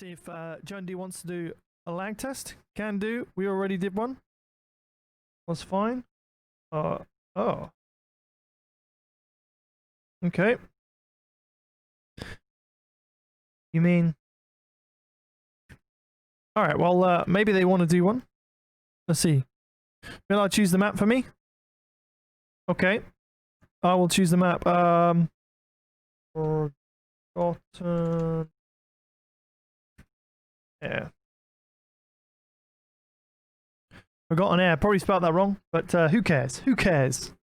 see if Jundiyy wants to do a lag test. Can do. We already did one. Was fine. Oh. Okay. You mean... Alright, well, maybe they want to do one. Let's see. Will I choose the map for me? Okay. I will choose the map. Forgotten... Yeah. Forgotten Air. Probably spelled that wrong, but who cares? Who cares?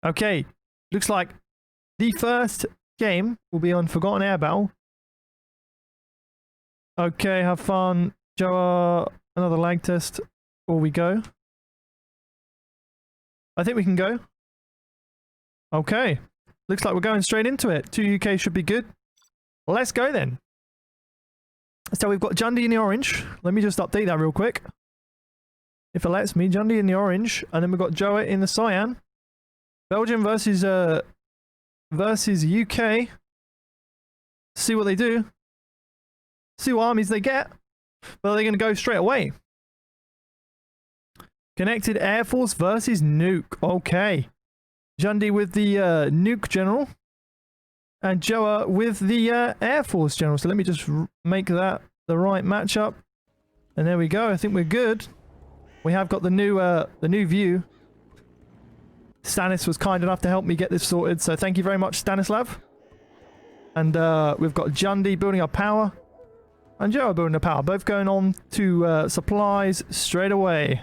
Okay. Looks like the first game will be on Forgotten Air Battle. Okay, have fun. Joe, another lag test. Before we go. I think we can go. Okay. Looks like we're going straight into it. 2 UK should be good. Let's go then. So we've got Jundiyy in the orange. Let me just update that real quick. If it lets me. Jundiyy in the orange. And then we've got Joa in the cyan. Belgium versus UK. See what they do. See what armies they get. But they're going to go straight away. Connected Air Force versus Nuke. Okay. Jundiyy with the Nuke General. And Joa with the Air Force General. So let me just make that the right matchup. And there we go. I think we're good. We have got the new view. Stanis was kind enough to help me get this sorted. So thank you very much, Stanislav. And we've got Jundiyy building up power. And Joa building up power. Both going on to supplies straight away.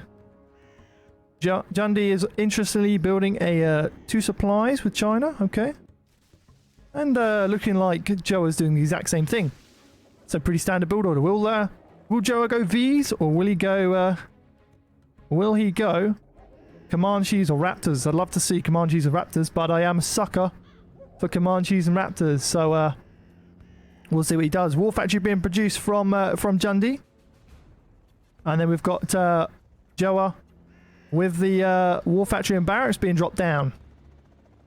Jundiyy is interestingly building a 2 supplies with China. Okay. And looking like Joa's doing the exact same thing. So pretty standard build order. Will Joa go V's or will he go Comanches or Raptors? I'd love to see Comanches or Raptors, but I am a sucker for Comanches and Raptors. So we'll see what he does. War Factory being produced from Jundiyy. And then we've got Joa with the War Factory and Barracks being dropped down.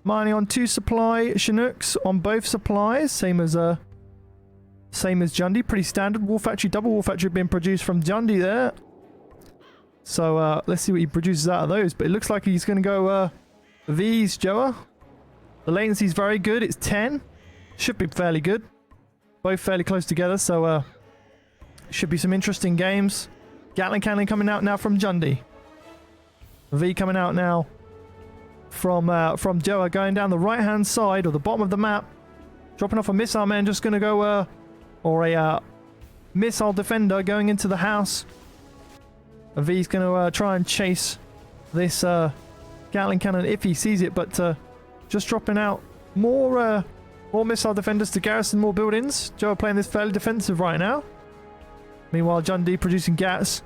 Mining on 2 supply Chinooks on both supplies, same as Jundiyy, pretty standard. War Factory, double War Factory being produced from Jundiyy there. So let's see what he produces out of those. But it looks like he's going to go V's Joa. The latency is very good. It's 10. Should be fairly good. Both fairly close together. So should be some interesting games. Gatling cannon coming out now from Jundiyy. V coming out now from Joa, going down the right hand side or the bottom of the map, dropping off a missile man, just going to go or a missile defender going into the house. V's going to try and chase this Gatling cannon if he sees it, but just dropping out more missile defenders to garrison more buildings. Joa playing this fairly defensive right now. Meanwhile, Jundiyy producing gats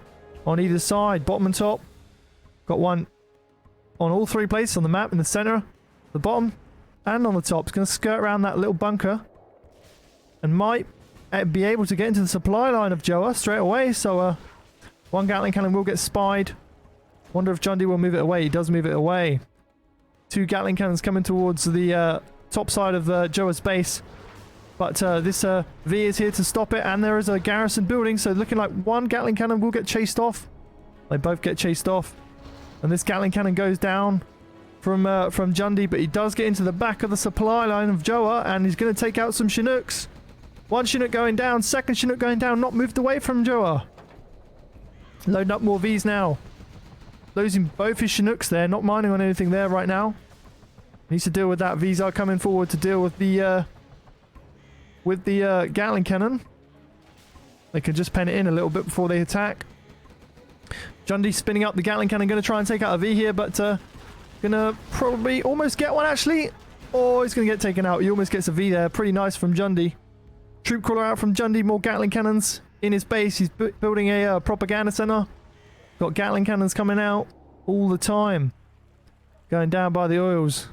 on either side, bottom and top. Got one on all 3 places on the map, in the center, the bottom, and on the top. It's going to skirt around that little bunker and might be able to get into the supply line of Joa straight away. So one Gatling cannon will get spied. Wonder if Jundiyy will move it away. He does move it away. 2 Gatling cannons coming towards the top side of Joa's base. But this V is here to stop it, and there is a garrison building. So looking like one Gatling cannon will get chased off. They both get chased off. And this Gatling cannon goes down from Jundiyy, but he does get into the back of the supply line of Joa, and he's going to take out some Chinooks. One Chinook going down, second Chinook going down, not moved away from Joa. Loading up more Vs now. Losing both his Chinooks there, not mining on anything there right now. Needs to deal with that. Vs are coming forward to deal with the Gatling cannon. They can just pen it in a little bit before they attack. Jundiyy spinning up the Gatling cannon, going to try and take out a V here, but going to probably almost get one actually. Oh, he's going to get taken out. He almost gets a V there. Pretty nice from Jundiyy. Troop crawler out from Jundiyy, more Gatling cannons in his base. He's building a propaganda center. Got Gatling cannons coming out all the time. Going down by the oils.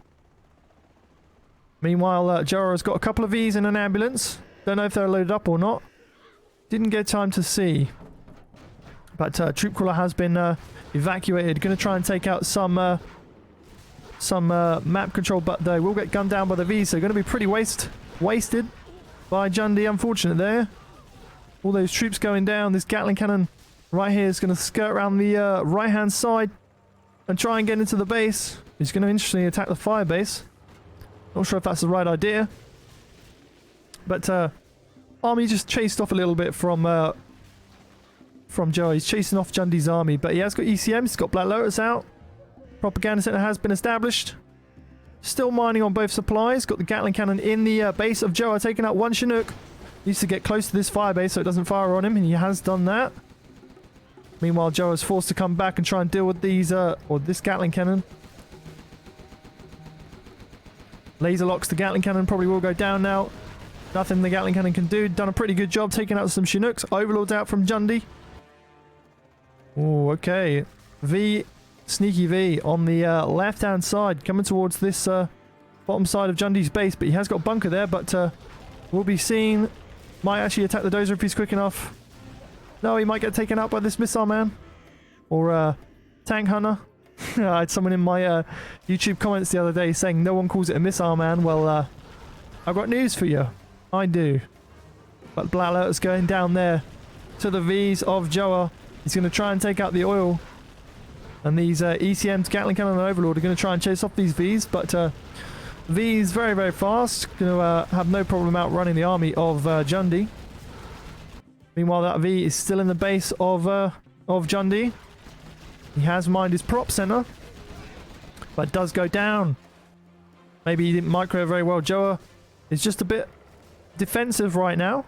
Meanwhile, Joa has got a couple of Vs in an ambulance. Don't know if they're loaded up or not. Didn't get time to see. But troop crawler has been evacuated. Going to try and take out some map control, but they will get gunned down by the V's. So going to be pretty wasted. by Jundiyy. Unfortunate there. All those troops going down. This Gatling cannon right here is going to skirt around the right-hand side and try and get into the base. He's going to interestingly attack the fire base. Not sure if that's the right idea. But army just chased off a little bit from Joe. He's chasing off Jundiy's army. But he has got ECM. He's got Black Lotus out. Propaganda center has been established. Still mining on both supplies. Got the Gatling cannon in the base of Joe. Taking out one Chinook. Needs to get close to this fire base so it doesn't fire on him. And he has done that. Meanwhile, Joe is forced to come back and try and deal with these, or this Gatling cannon. Laser locks the Gatling cannon. Probably will go down now. Nothing the Gatling cannon can do. Done a pretty good job taking out some Chinooks. Overlord's out from Jundiyy. Oh, okay. V, sneaky V on the left-hand side. Coming towards this bottom side of Jundiy's base. But he has got a bunker there. But we'll be seen. Might actually attack the dozer if he's quick enough. No, he might get taken out by this missile man. Or tank hunter. I had someone in my YouTube comments the other day saying no one calls it a missile man. Well, I've got news for you. I do. But Black Lotus going down there to the V's of Joa. He's going to try and take out the oil. And these ECMs, Gatling Cannon and Overlord, are going to try and chase off these V's. But V's very, very fast. Going to have no problem outrunning the army of Jundiyy. Meanwhile, that V is still in the base of Jundiyy. He has mined his prop center. But does go down. Maybe he didn't micro very well. Joa is just a bit defensive right now.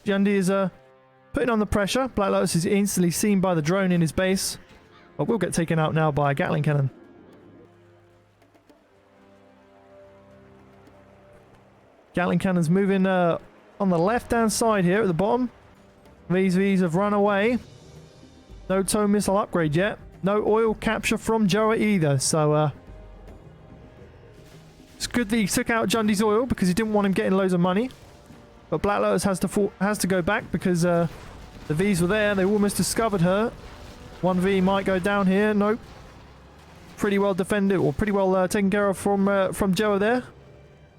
Jundiyy is putting on the pressure. Black Lotus is instantly seen by the drone in his base. But will get taken out now by a Gatling cannon. Gatling cannon's moving on the left-hand side here at the bottom. These V's have run away. No tow missile upgrade yet. No oil capture from Joa either. So it's good that he took out Jundiy's oil because he didn't want him getting loads of money. But Black Lotus has to go back because the V's were there. They almost discovered her. One V might go down here. Nope. Pretty well defended, or pretty well taken care of from Joa there.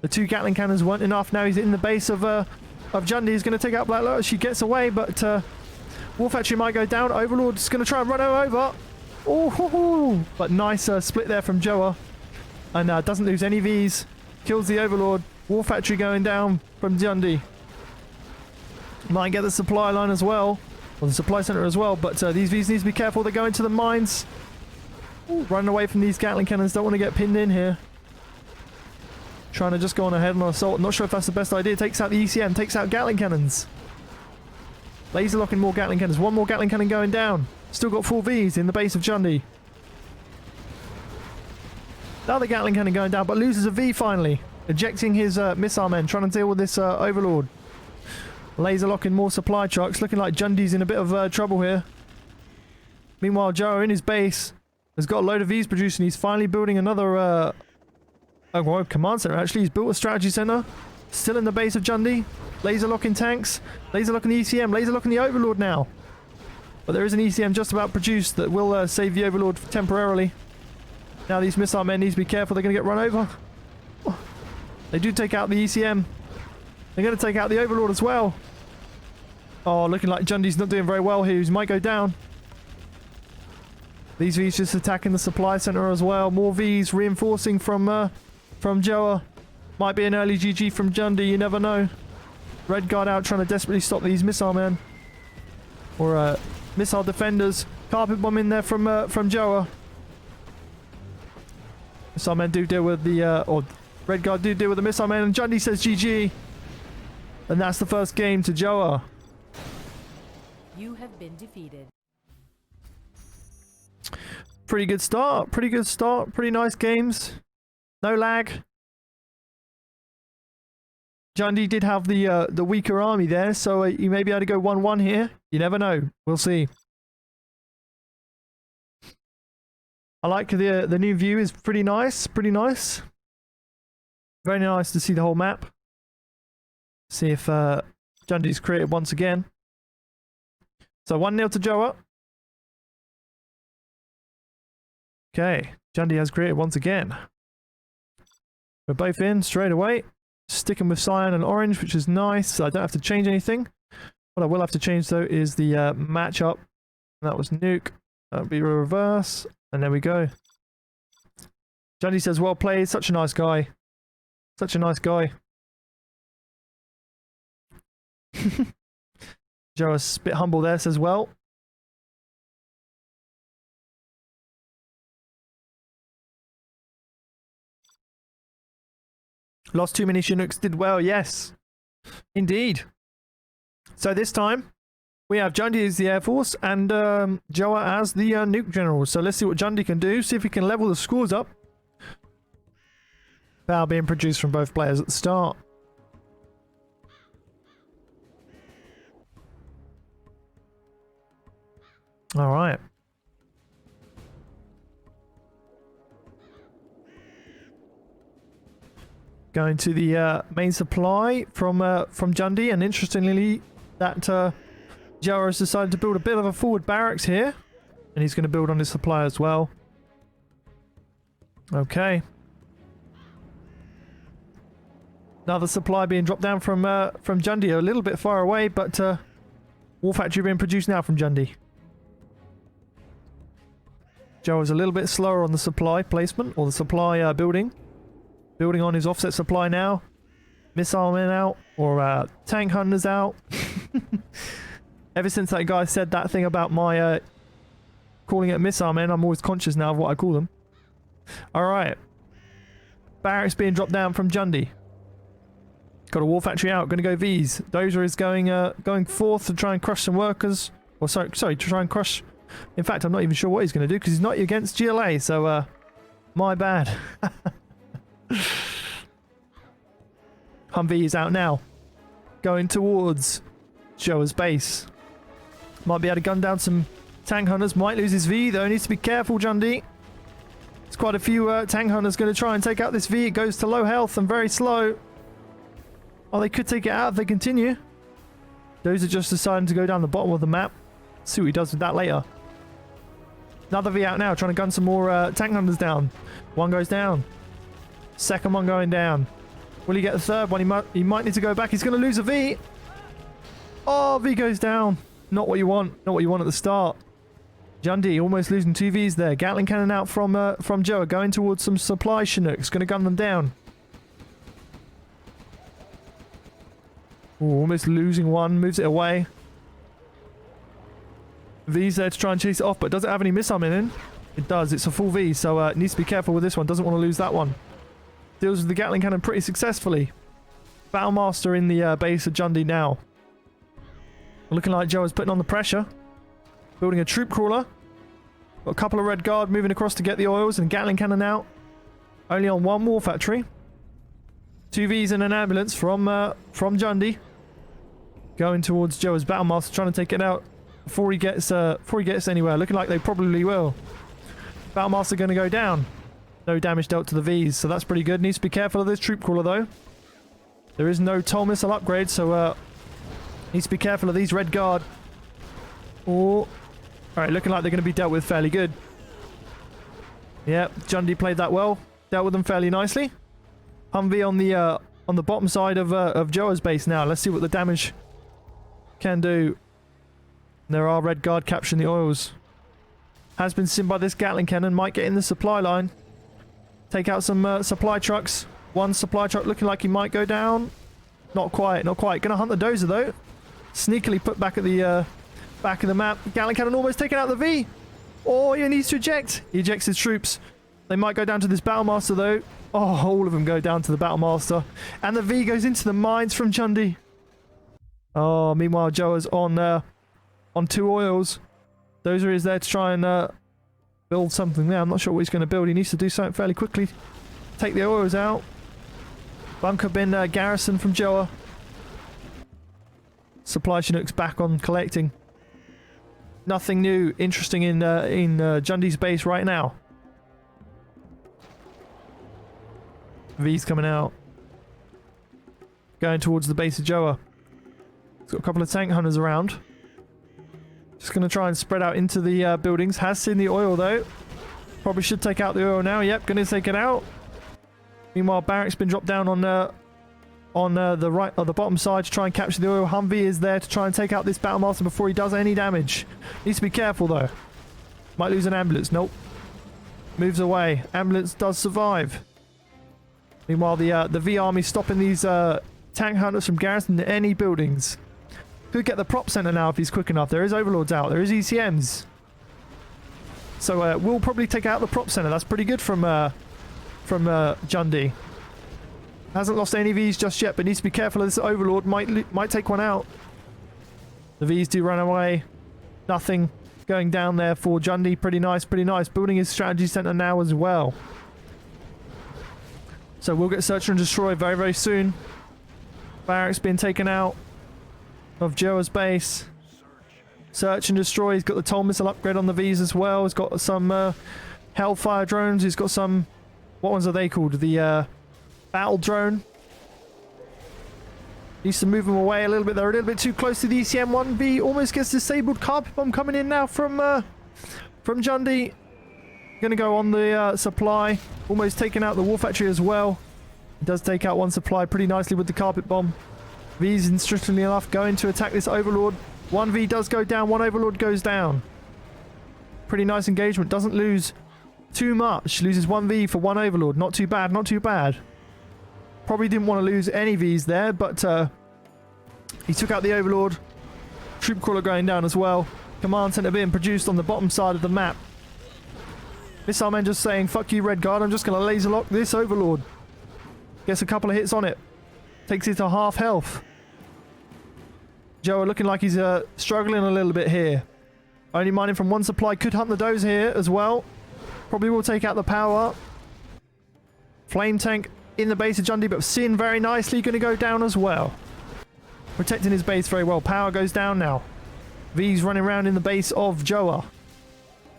The two Gatling cannons weren't enough. Now he's in the base of Jundiyy. He's going to take out Black Lotus. She gets away, but War Factory might go down. Overlord's going to try and run her over. Oh, but nice split there from Joa. And doesn't lose any V's. Kills the Overlord. War Factory going down from Jundiyy. Might get the supply line as well. Or the supply center as well. But these V's need to be careful. They go into the mines. Ooh, running away from these Gatling cannons. Don't want to get pinned in here. Trying to just go on ahead and assault. Not sure if that's the best idea. Takes out the ECM. Takes out Gatling cannons. Laser locking more Gatling cannons. One more Gatling cannon going down. Still got 4 V's in the base of Jundiyy. Another Gatling cannon going down, but loses a V finally. Ejecting his missile men. Trying to deal with this Overlord. Laser locking more supply trucks. Looking like Jundiy's in a bit of trouble here. Meanwhile, Joe in his base has got a load of V's producing. He's finally building another command center. Actually, he's built a strategy center. Still in the base of Jundiyy. Laser locking tanks. Laser locking the ECM. Laser locking the Overlord now. But there is an ECM just about produced that will save the Overlord temporarily. Now these missile men need to be careful. They're going to get run over. Oh, they do take out the ECM. They're going to take out the Overlord as well. Oh, looking like Jundiy's not doing very well here. He might go down. These V's just attacking the supply center as well. More V's reinforcing from Joa. Might be an early GG from Jundiyy. You never know. Red Guard out trying to desperately stop these missile men. Or missile defenders. Carpet bomb in there from Joa. Missile men do deal with the... or Red Guard do deal with the missile men. And Jundiyy says GG. And that's the first game to Joa. You have been defeated. Pretty good start. Pretty good start. Pretty nice games. No lag. Jundiyy did have the weaker army there, so you may be able to go 1-1 here. You never know. We'll see. I like the new view. Is pretty nice. Pretty nice. Very nice to see the whole map. See if Jundiy's created once again. So 1-0 to Joa. Okay, Jundiyy has created once again. We're both in straight away. Sticking with cyan and orange, which is nice. So I don't have to change anything. What I will have to change though is the matchup. That was nuke. That'll be reverse. And there we go. Jundiyy says, well played. Such a nice guy. Such a nice guy. Joe's a bit humble there, says well. Lost too many Chinooks, did well, yes. Indeed. So this time, we have Jundiyy as the Air Force and Joa as the Nuke General. So let's see what Jundiyy can do, see if he can level the scores up. Foul being produced from both players at the start. Alright. Going to the main supply from Jundiyy, and interestingly, that Joa has decided to build a bit of a forward barracks here, and he's going to build on his supply as well. Okay. Another supply being dropped down from Jundiyy, a little bit far away, but war factory being produced now from Jundiyy. Joa's a little bit slower on the supply placement, or the supply building. Building on his offset supply now. Missile men out, or tank hunters out. Ever since that guy said that thing about my calling it missile men, I'm always conscious now of what I call them. Alright. Barracks being dropped down from Jundiyy. Got a war factory out, gonna go V's. Dozer is going forth to try and crush some workers. Or sorry, to try and crush... In fact, I'm not even sure what he's gonna do, because he's not against GLA, so my bad. Humvee is out now. Going towards Joa's base. Might be able to gun down some tank hunters. Might lose his V though. Needs to be careful, Jundiyy. There's quite a few tank hunters going to try and take out this V. It goes to low health and very slow. Oh, they could take it out if they continue. Those are just deciding to go down the bottom of the map. See what he does with that later. Another V out now, trying to gun some more tank hunters down. One goes down. Second one going down. Will he get the third one? He might need to go back. He's going to lose a V. Oh, V goes down. Not what you want. Not what you want at the start. Jundiyy almost losing 2 Vs there. Gatling cannon out from Joa. Going towards some supply Chinooks. Going to gun them down. Ooh, almost losing one. Moves it away. V's there to try and chase it off, but does it have any missile men in? It does. It's a full V, so it needs to be careful with this one. Doesn't want to lose that one. Deals with the Gatling cannon pretty successfully. Battlemaster in the base of Jundiyy now. Looking like Joa's putting on the pressure. Building a troop crawler. Got a couple of Red Guard moving across to get the oils, and Gatling cannon out. Only on one war factory. 2 Vs and an ambulance from Jundiyy. Going towards Joa's Battlemaster, trying to take it out before he gets anywhere. Looking like they probably will. Battlemaster going to go down. No damage dealt to the Vs, so that's pretty good. Needs to be careful of this troop crawler though. There is no toll missile upgrade, so needs to be careful of these Red Guard. Oh, alright, looking like they're going to be dealt with fairly good. Yep, Jundiyy played that well. Dealt with them fairly nicely. Humvee on the bottom side of Joa's base now. Let's see what the damage can do. There are Red Guard capturing the oils. Has been seen by this Gatling cannon. Might get in the supply line. Take out some supply trucks. One supply truck looking like he might go down. Not quite, not quite. Gonna hunt the Dozer though. Sneakily put back at the back of the map. Gatling cannon almost taking out the V. Oh, he needs to eject. He ejects his troops. They might go down to this Battlemaster though. Oh, all of them go down to the Battlemaster. And the V goes into the mines from Jundiyy. Oh, meanwhile Joa's on 2 oils. Dozer is there to try and build something there. I'm not sure what he's going to build. He needs to do something fairly quickly. Take the oils out. Bunker bin garrison from Joa. Supply Chinooks back on collecting. Nothing new, interesting in Jundiy's base right now. V's coming out. Going towards the base of Joa. He's got a couple of tank hunters around. Just going to try and spread out into the buildings. Has seen the oil though. Probably should take out the oil now. Yep, going to take it out. Meanwhile, barracks been dropped down on on the right or the bottom side to try and capture the oil. Humvee is there to try and take out this Battlemaster before he does any damage. Needs to be careful though. Might lose an ambulance. Nope. Moves away. Ambulance does survive. Meanwhile, the V army stopping these tank hunters from garrisoning any buildings. Could get the prop center now if he's quick enough. There is overlords out. There is ECMs. So we'll probably take out the prop center. That's pretty good from Jundiyy. Hasn't lost any Vs just yet, but needs to be careful of this overlord. Might take one out. The Vs do run away. Nothing going down there for Jundiyy. Pretty nice, pretty nice. Building his strategy center now as well. So we'll get search and destroy very, very soon. Barracks being taken out of Joa's base. Search and destroy. He's got the toll missile upgrade on the Vs as well. He's got some Hellfire drones. He's got some... What ones are they called? The battle drone. Needs to move them away a little bit. They're a little bit too close to the ECM-1V. Almost gets disabled. Carpet bomb coming in now from Jundiyy. Gonna go on the supply. Almost taking out the war factory as well. He does take out one supply pretty nicely with the carpet bomb. V's interestingly enough going to attack this overlord. One V does go down. One overlord goes down. Pretty nice engagement. Doesn't lose too much. Loses one V for one overlord. Not too bad. Not too bad. Probably didn't want to lose any Vs there, but he took out the overlord. Troop crawler going down as well. Command center being produced on the bottom side of the map. Missile men just saying, fuck you, Red Guard. I'm just going to laser lock this overlord. Gets a couple of hits on it. Takes it to half health. Joe looking like he's struggling a little bit here. Only mining from one supply. Could hunt the doze here as well. Probably will take out the power. Flame tank in the base of Jundiyy, but Sin very nicely going to go down as well. Protecting his base very well. Power goes down now. V's running around in the base of Joa.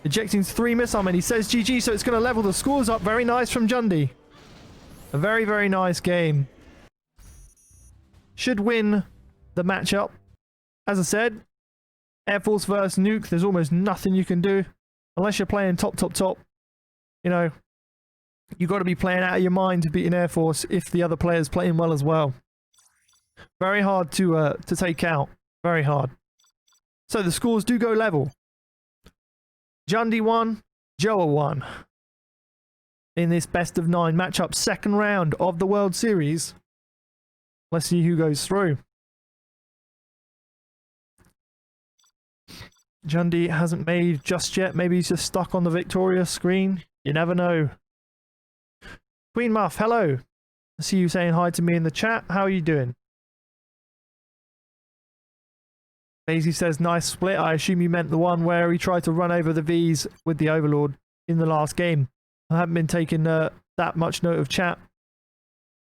Ejecting 3 missile men. He says GG, so it's going to level the scores up. Very nice from Jundiyy. A very, very nice game. Should win the matchup. As I said, Air Force versus Nuke, there's almost nothing you can do. Unless you're playing top. You know, you've got to be playing out of your mind to beat an Air Force if the other player's playing well as well. Very hard to take out. Very hard. So the scores do go level. Jundiyy won, Joa won. In this best of 9 matchup, second round of the World Series. Let's see who goes through. Jundiyy hasn't made just yet. Maybe he's just stuck on the Victoria screen. You never know. Queen Muff, hello. I see you saying hi to me in the chat. How are you doing? Daisy says, nice split. I assume you meant the one where he tried to run over the Vs with the Overlord in the last game. I haven't been taking that much note of chat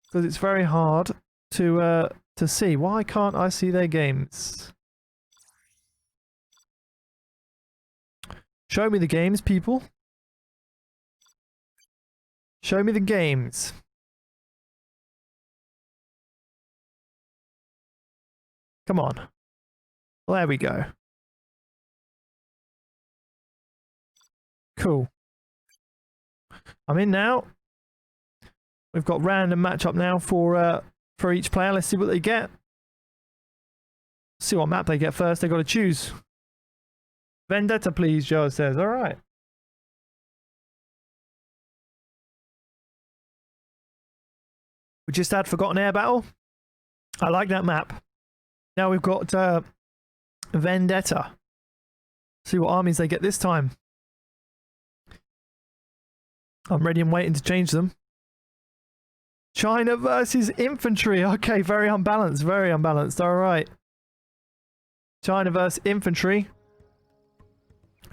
because it's very hard to see. Why can't I see their games? Show me the games, people. Show me the games. Come on. Well, there we go. Cool. I'm in now. We've got random matchup now for each player. Let's see what they get. See what map they get first. They got to choose. Vendetta, please, Joe says. All right. We just had Forgotten Air Battle. I like that map. Now we've got Vendetta. See what armies they get this time. I'm ready and waiting to change them. China versus infantry. Okay, very unbalanced. Very unbalanced. All right. China versus infantry.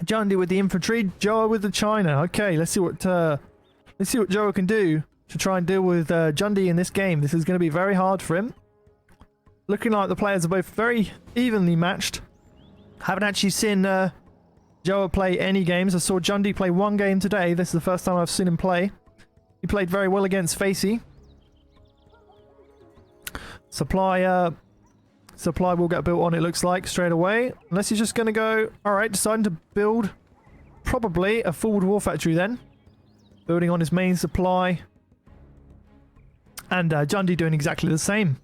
Jundiyy with the infantry. Joa with the China. Okay, let's see what Joa can do to try and deal with Jundiyy in this game. This is going to be very hard for him. Looking like the players are both very evenly matched. Haven't actually seen Joa play any games. I saw Jundiyy play 1 game today. This is the first time I've seen him play. He played very well against Facey. Supply will get built on, it looks like, straight away. Unless he's just going to go... Alright, deciding to build probably a forward war factory then. Building on his main supply. And Jundiyy doing exactly the same.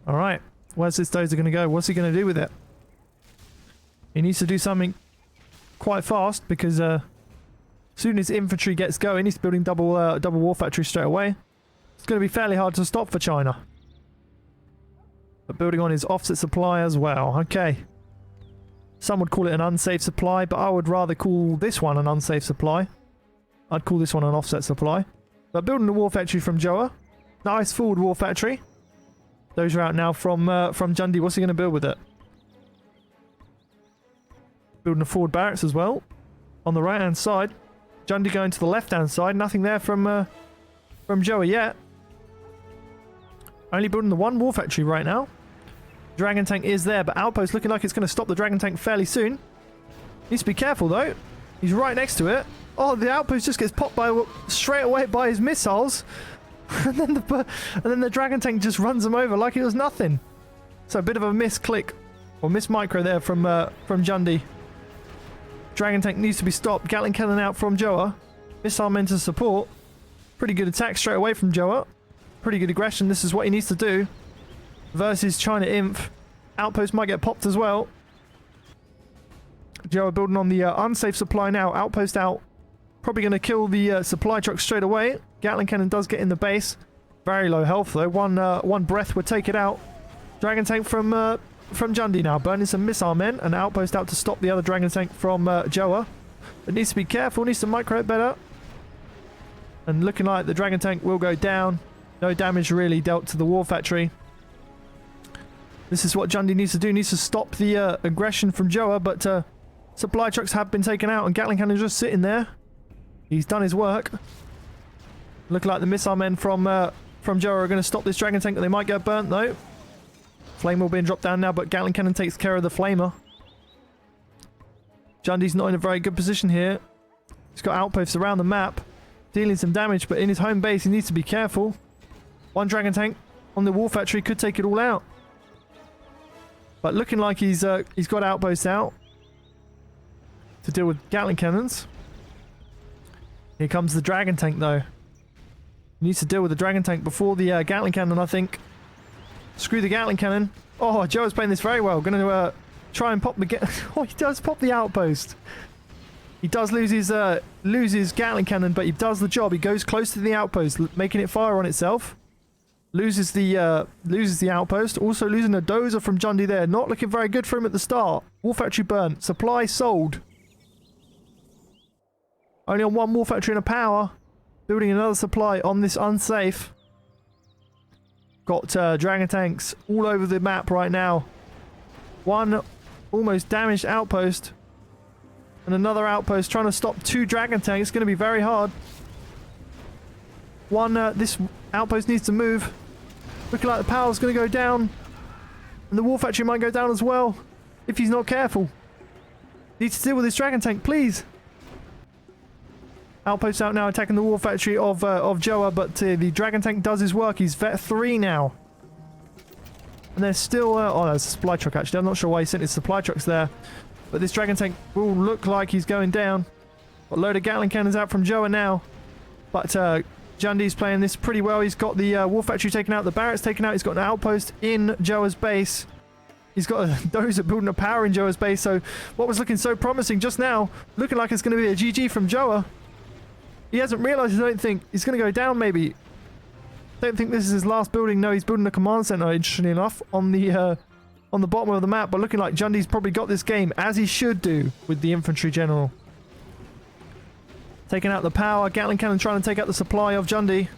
Alright. Where's this dozer going to go? What's he going to do with it? He needs to do something quite fast because as soon as infantry gets going, he's building double war factory straight away. It's going to be fairly hard to stop for China. But building on his offset supply as well. Okay. Some would call it an unsafe supply, but I would rather call this one an unsafe supply. I'd call this one an offset supply. But building the war factory from Joa. Nice forward war factory. Those are out now from Jundiyy. What's he going to build with it? Building a forward barracks as well. On the right-hand side. Jundiyy going to the left-hand side. Nothing there from Joa yet. Only building the one war factory right now. Dragon tank is there, but outpost looking like it's going to stop the dragon tank fairly soon. Needs to be careful though. He's right next to it. Oh, the outpost just gets popped straight away by his missiles. and then the dragon tank just runs him over like it was nothing. So a bit of a misclick or miss micro there from Jundiyy. Dragon tank needs to be stopped. Gatling cannon out from Joa. Missile men to support. Pretty good attack straight away from Joa. Pretty good aggression. This is what he needs to do. Versus China Inf. Outpost might get popped as well. Joa building on the unsafe supply now. Outpost out. Probably going to kill the supply truck straight away. Gatling cannon does get in the base. Very low health though. One breath would take it out. Dragon tank from Jundiyy now. Burning some missile men. And outpost out to stop the other dragon tank from Joa. It needs to be careful. Needs to micro it better. And looking like the dragon tank will go down. No damage really dealt to the war factory. This is what Jundiyy needs to do. Needs to stop the aggression from Joa, but supply trucks have been taken out and Gatling cannon is just sitting there. He's done his work. Look like the missile men from Joa are going to stop this dragon tank, but they might get burnt though. Flame will being dropped down now, but Gatling cannon takes care of the flamer. Jundiy's not in a very good position here. He's got outposts around the map, dealing some damage, but in his home base he needs to be careful. One dragon tank on the war factory could take it all out. But looking like he's got outposts out to deal with Gatling cannons. Here comes the dragon tank though. He needs to deal with the dragon tank before the Gatling cannon, I think. Screw the Gatling cannon. Oh, Joe's playing this very well. Going to try and pop the... Oh, he does pop the outpost. He does lose his Gatling cannon, but he does the job. He goes close to the outpost, making it fire on itself. Loses the outpost. Also losing a dozer from Jundiyy there. Not looking very good for him at the start. War factory burnt. Supply sold. Only on one war factory and a power. Building another supply on this unsafe. Got dragon tanks all over the map right now. One almost damaged outpost. And another outpost trying to stop two dragon tanks. It's going to be very hard. This outpost needs to move. Looking like the power's going to go down. And the war factory might go down as well. If he's not careful. Needs to deal with this dragon tank, please. Outpost out now attacking the war factory of Joa, but the dragon tank does his work. He's vet 3 now. And there's still... oh, there's a supply truck actually. I'm not sure why he sent his supply trucks there. But this dragon tank will look like he's going down. Got a load of Gatling cannons out from Joa now. But Jundiy's playing this pretty well. He's got the war factory taken out, the barracks taken out. He's got an outpost in Joa's base. He's got a dozer building a power in Joa's base. So what was looking so promising just now, looking like it's going to be a GG from Joa. He hasn't realised, I don't think. He's going to go down maybe. Don't think this is his last building. No, he's building a command centre, interestingly enough, on the bottom of the map. But looking like Jundiy's probably got this game, as he should do, with the infantry general. Taking out the power. Gatling cannon trying to take out the supply of Jundiyy.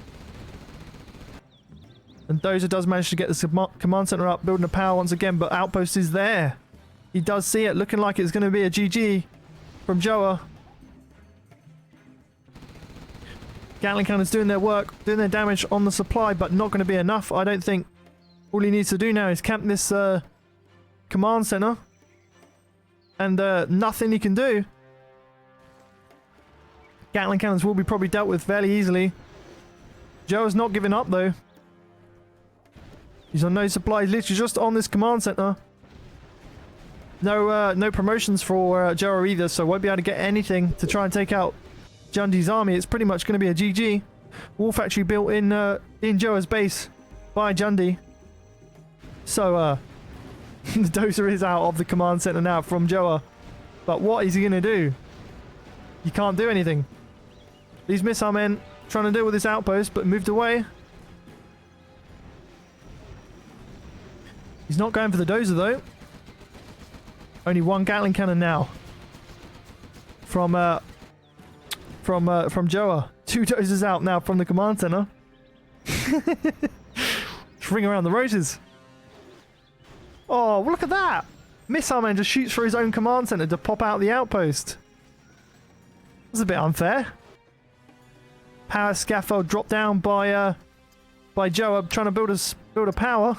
And Dozer does manage to get the command center up, building a power once again, but outpost is there. He does see it, looking like it's going to be a GG from Joa. Gatling cannons doing their work, doing their damage on the supply, but not going to be enough, I don't think. All he needs to do now is camp this command center. And nothing he can do. Gatling cannons will be probably dealt with fairly easily. Joa's not giving up though. He's on no supplies, literally just on this command center. No promotions for Joa either, so won't be able to get anything to try and take out Jundiy's army. It's pretty much going to be a GG. War factory built in Joa's base by Jundiyy. So, the dozer is out of the command center now from Joa. But what is he going to do? He can't do anything. These missile men trying to deal with this outpost, but moved away. He's not going for the dozer, though. Only one Gatling cannon now. From Joa. 2 dozers out now from the command center. Just ring around the roses. Oh, look at that! Missile man just shoots for his own command center to pop out the outpost. That's a bit unfair. Power scaffold dropped down by Joa trying to build a power.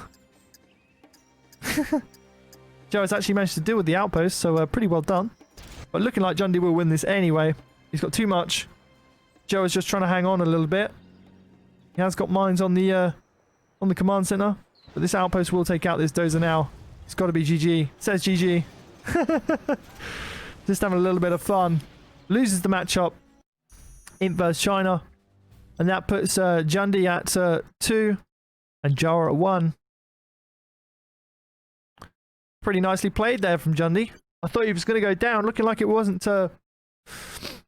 Joa's actually managed to deal with the outpost, so pretty well done. But looking like Jundiyy will win this anyway. He's got too much. Joa's just trying to hang on a little bit. He has got mines on the command center, but this outpost will take out this dozer now. It's got to be GG. Says GG. Just having a little bit of fun. Loses the matchup. Imp versus China. And that puts Jundiyy at 2 and Joa at 1. Pretty nicely played there from Jundiyy. I thought he was going to go down, looking like it wasn't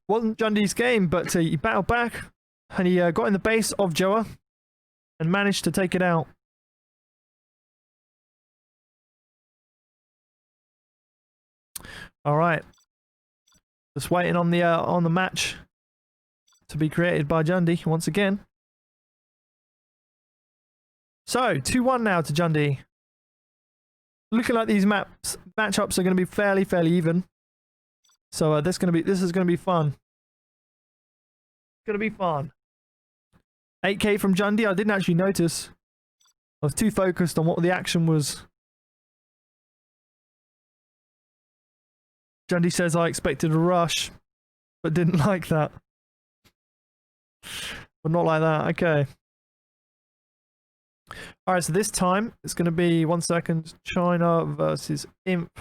Jundiy's game, but he battled back and he got in the base of Joa and managed to take it out. All right, just waiting on the match to be created by Jundiyy once again. So 2-1 now to Jundiyy. Looking like these matchups are going to be fairly even. So this is going to be fun. It's going to be fun. 8k from Jundiyy. I didn't actually notice. I was too focused on what the action was. Jundiyy says I expected a rush, but didn't like that. But not like that. Okay. Alright, so this time it's going to be 1 second. China versus Imp.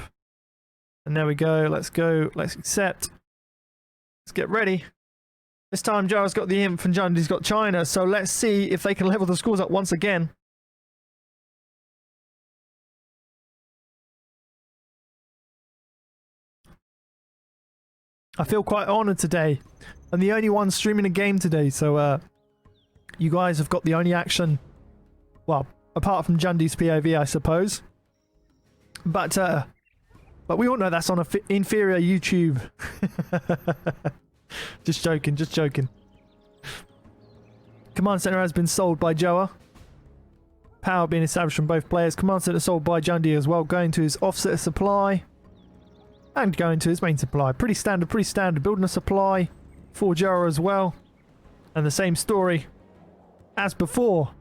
And there we go. Let's go. Let's accept. Let's get ready. This time Joa's got the Imp and Jundiy's got China. So let's see if they can level the scores up once again. I feel quite honoured today. I'm the only one streaming a game today, so you guys have got the only action. Well, apart from Jundiy's POV, I suppose. But we all know that's on an inferior YouTube. Just joking, just joking. Command center has been sold by Joa. Power being established from both players. Command center sold by Jundiyy as well, going to his offset supply. And going to his main supply. Pretty standard, pretty standard. Building a supply for Joa as well. And the same story as before.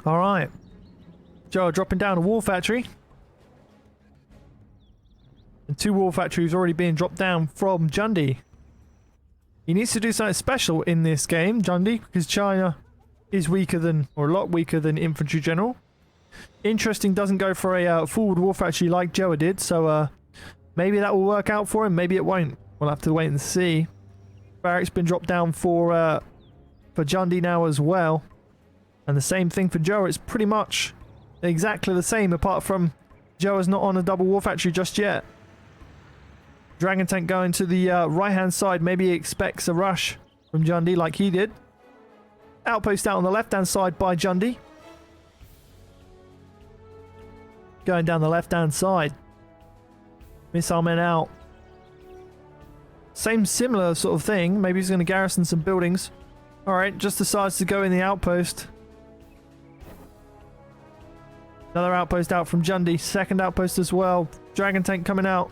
Alright. Joa dropping down a war factory. And 2 war factories already being dropped down from Jundiyy. He needs to do something special in this game, Jundiyy, because China is weaker than, or a lot weaker than Infantry General. Interesting, doesn't go for a forward war factory like Joa did, so maybe that will work out for him, maybe it won't. We'll have to wait and see. Barracks been dropped down for Jundiyy now as well. And the same thing for Joa. It's pretty much exactly the same, apart from Joa's not on a double war factory just yet. Dragon tank going to the right hand side. Maybe he expects a rush from Jundiyy like he did. Outpost out on the left hand side by Jundiyy. Going down the left hand side. Missile men out. Same similar sort of thing. Maybe he's going to garrison some buildings. Alright, just decides to go in the outpost. Another outpost out from Jundiyy. Second outpost as well. Dragon tank coming out.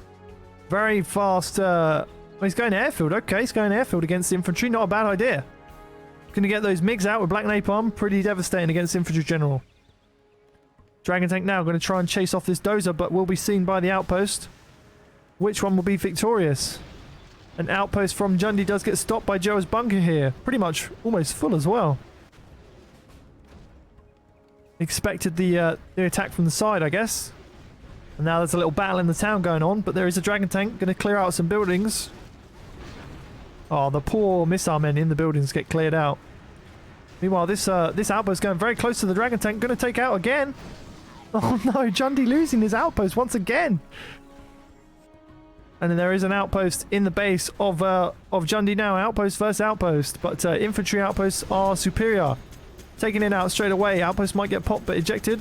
Very fast. Well, he's going airfield. Okay, he's going airfield against infantry. Not a bad idea. Going to get those MiGs out with Black Napalm. Pretty devastating against Infantry General. Dragon tank now going to try and chase off this dozer, but will be seen by the outpost. Which one will be victorious? An outpost from Jundiyy does get stopped by Joa's bunker here. Pretty much almost full as well. Expected the attack from the side, I guess. And now there's a little battle in the town going on, but there is a dragon tank going to clear out some buildings. Oh, the poor missile men in the buildings get cleared out. Meanwhile, this outpost going very close to the dragon tank. Going to take out again. Oh no, Jundiyy losing his outpost once again. And then there is an outpost in the base of Jundiyy now. Outpost versus outpost. But infantry outposts are superior. Taking it out straight away. Outpost might get popped but ejected.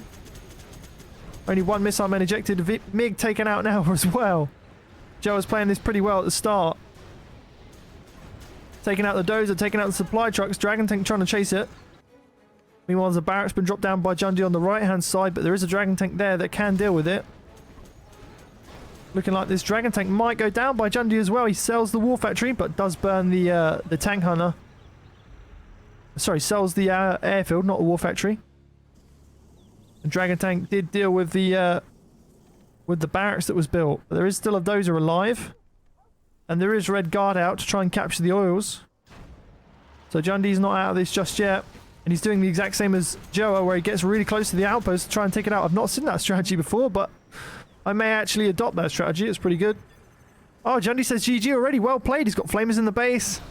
Only one missile man ejected. MiG taken out now as well. Joe was playing this pretty well at the start. Taking out the dozer, taking out the supply trucks. Dragon tank trying to chase it. Meanwhile, the barracks been dropped down by Jundiyy on the right hand side, but there is a dragon tank there that can deal with it. Looking like this dragon tank might go down by Jundiyy as well. He sells the war factory, but does burn the tank hunter. Sorry, sells the airfield, not the war factory. The dragon tank did deal with the barracks that was built. But there is still a dozer alive. And there is red guard out to try and capture the oils. So Jundiy's not out of this just yet. And he's doing the exact same as Joa, where he gets really close to the outpost to try and take it out. I've not seen that strategy before, but I may actually adopt that strategy. It's pretty good. Oh, Jundiyy says GG already. Well played. He's got flamers in the base.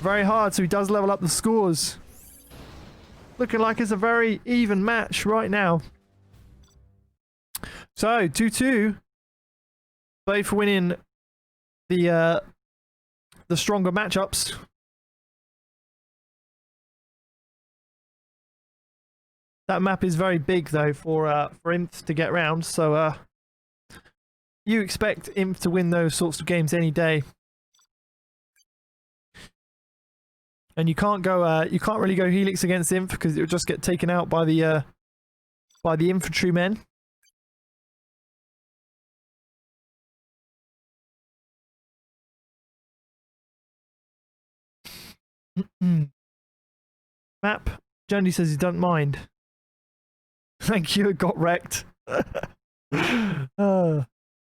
Very hard, so he does level up the scores. Looking like it's a very even match right now. So, 2-2. Both winning the stronger matchups. That map is very big though for Imp to get round, so you expect Imp to win those sorts of games any day. And you can't really go Helix against Imp because it will just get taken out by the infantrymen. Map. Jundiyy says he doesn't mind. Thank you, it got wrecked. You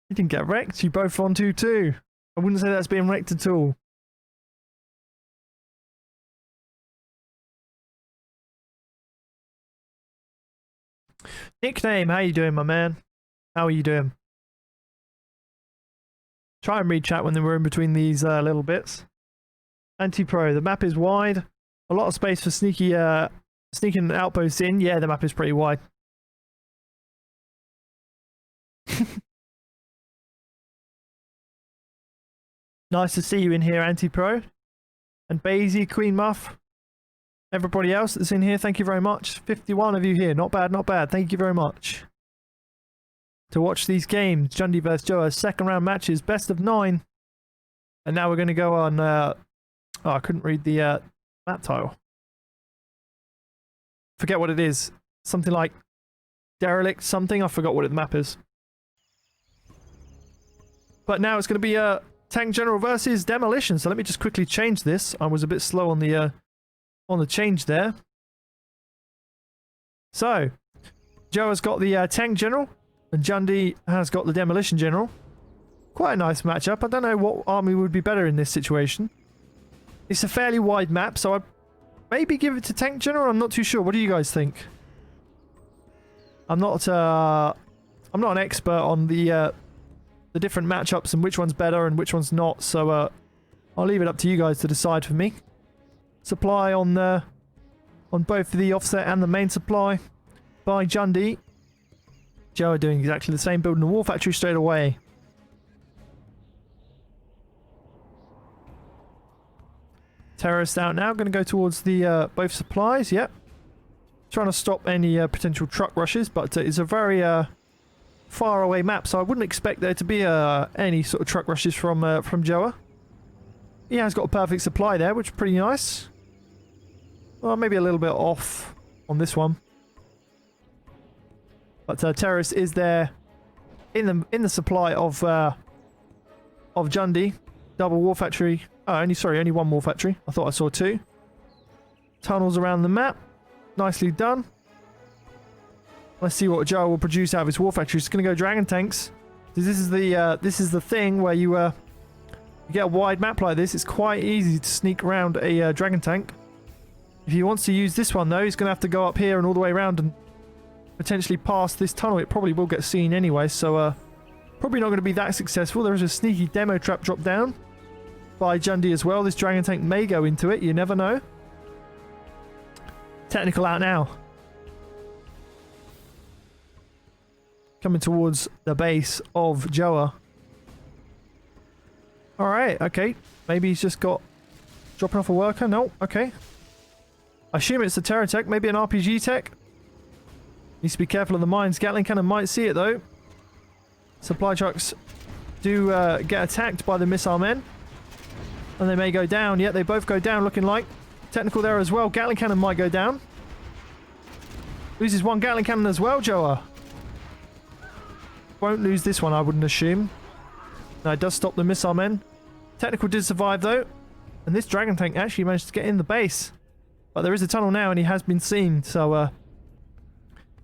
didn't get wrecked, you both on 2-2. I wouldn't say that's being wrecked at all. Nickname, how you doing, my man? How are you doing? Try and read chat when we're in between these little bits. Anti-pro, the map is wide. A lot of space for sneaking outposts in. Yeah, the map is pretty wide. Nice to see you in here, Anti-Pro. And Basie, Queen Muff. Everybody else that's in here, thank you very much. 51 of you here. Not bad, not bad. Thank you very much. To watch these games, Jundiyy vs Joa, second round matches, best of 9. And now we're going to go on... oh, I couldn't read the map title. Forget what it is. Something like Derelict something. I forgot what the map is. But now it's going to be Tank General versus Demolition. So let me just quickly change this. I was a bit slow on the change there. So Joe has got the Tank General and Jundiyy has got the Demolition General. Quite a nice matchup. I don't know what army would be better in this situation. It's a fairly wide map, so I'd maybe give it to Tank General. I'm not too sure. What do you guys think? I'm not an expert on the different matchups and which one's better and which one's not, so I'll leave it up to you guys to decide for me. Supply on both the offset and the main supply by Jundiyy. Joe are doing exactly the same, building a war factory straight away. Terrorist out now, going to go towards the both supplies. Yep, trying to stop any potential truck rushes, but it's a very far away map, so I wouldn't expect there to be any sort of truck rushes from Joa. He has got a perfect supply there, which is pretty nice. Well, maybe a little bit off on this one, but Terrorist is there in the supply of Jundiyy. Double war factory. Oh, only one war factory. I thought I saw 2. Tunnels around the map. Nicely done. Let's see what Joe will produce out of his war factory. He's going to go dragon tanks. This is the thing where you get a wide map like this. It's quite easy to sneak around a dragon tank. If he wants to use this one though, he's going to have to go up here and all the way around and potentially past this tunnel. It probably will get seen anyway, so probably not going to be that successful. There is a sneaky demo trap drop down. by Jundiyy as well. This Dragon Tank may go into it. You never know. Technical out now. Coming towards the base of Joa. Alright, okay. Maybe he's just got... dropping off a worker? No, okay. I assume it's a Terra tech, maybe an RPG tech. Needs to be careful of the mines. Gatling cannon might see it though. Supply trucks do get attacked by the missile men. And they may go down. Yeah, they both go down looking like. Technical there as well. Gatling cannon might go down. Loses one Gatling cannon as well, Joa. Won't lose this one, I wouldn't assume. No, it does stop the missile men. Technical did survive though. And this Dragon Tank actually managed to get in the base. But there is a tunnel now and he has been seen. So,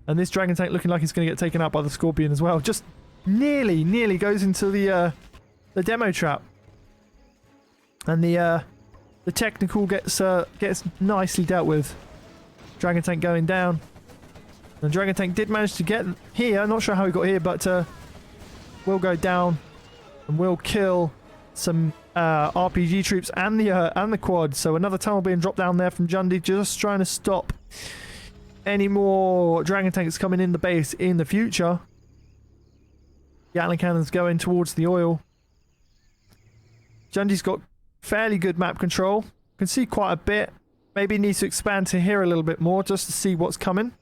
and this Dragon Tank looking like he's going to get taken out by the Scorpion as well. Just nearly goes into the demo trap. And the technical gets nicely dealt with. Dragon Tank going down. The Dragon Tank did manage to get here. Not sure how he got here, but will go down and will kill some RPG troops and the quad. So another tunnel being dropped down there from Jundiyy, just trying to stop any more Dragon Tanks coming in the base in the future. Gatling cannons going towards the oil. Jundiy's got fairly good map control. Can see quite a bit. Maybe needs to expand to here a little bit more just to see what's coming.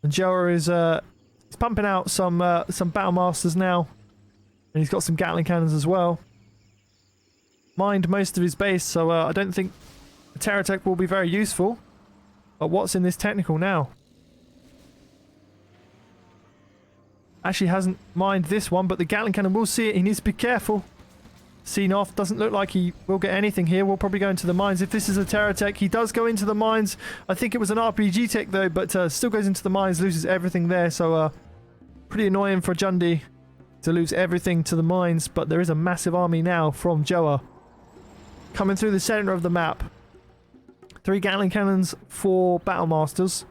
And Joa is he's pumping out some Battle Masters now. And he's got some Gatling cannons as well. Mined most of his base, so I don't think the Terra Tech will be very useful. But what's in this technical now? Actually hasn't mined this one, but the Gatling cannon will see it. He needs to be careful. Seen off. Doesn't look like he will get anything here. We'll probably go into the mines. If this is a Terra Tech, he does go into the mines. I think it was an RPG tech though, but still goes into the mines, loses everything there. So pretty annoying for Jundiyy to lose everything to the mines. But there is a massive army now from Joa coming through the center of the map. 3 Gatling cannons, 4 Battle Masters.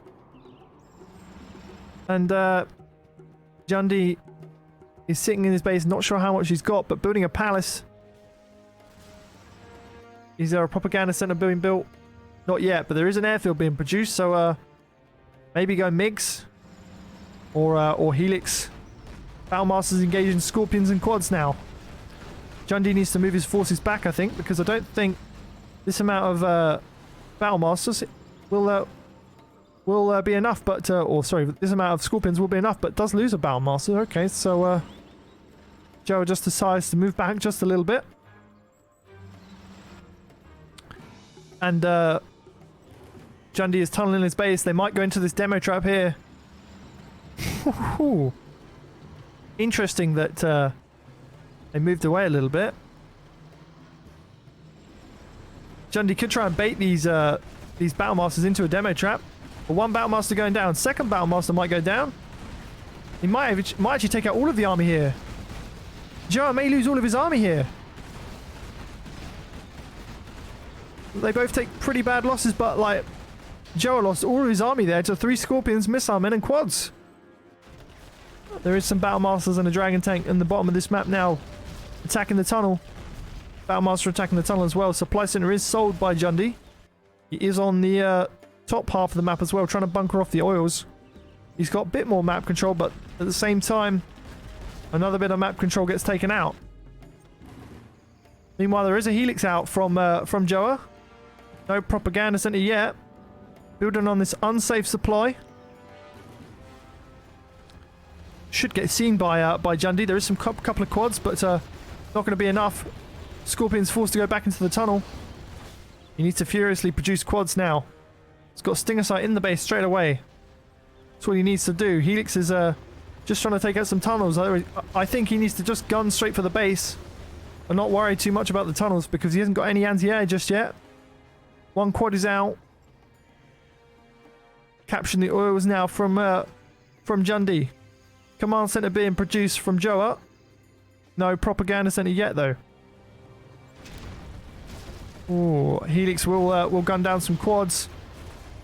And Jundiyy is sitting in his base, not sure how much he's got, but building a palace. Is there a propaganda center being built? Not yet, but there is an airfield being produced, so maybe go MiGs or Helix. Battle Masters engaging Scorpions and Quads now. Jundiyy needs to move his forces back, I think, because I don't think this amount of Battle Masters will be enough, but this amount of Scorpions will be enough, but does lose a Battle Master. Okay, so Joa just decides to move back just a little bit. And Jundiyy is tunneling his base. They might go into this demo trap here. Interesting that they moved away a little bit. Jundiyy could try and bait these Battle Masters into a demo trap. But one Battle Master going down. Second Battle Master might go down. He might actually take out all of the army here. Joa may lose all of his army here. They both take pretty bad losses, but like Joa lost all of his army there to 3 Scorpions, Missile Men and Quads. There is some Battle Masters and a Dragon Tank in the bottom of this map now, attacking the tunnel. Battle Master attacking the tunnel as well. Supply center is sold by Jundiyy. He is on the top half of the map as well, trying to bunker off the oils. He's got a bit more map control, but at the same time, another bit of map control gets taken out. Meanwhile, there is a Helix out from Joa. No propaganda center yet. Building on this unsafe supply. Should get seen by Jundiyy. There is some couple of quads, but not going to be enough. Scorpion's forced to go back into the tunnel. He needs to furiously produce quads now. He's got Stinger Sight in the base straight away. That's what he needs to do. Helix is just trying to take out some tunnels. I think he needs to just gun straight for the base and not worry too much about the tunnels because he hasn't got any anti-air just yet. One quad is out. Capturing the oils now from Jundiyy. Command center being produced from Joa. No propaganda center yet though. Ooh, Helix will gun down some quads.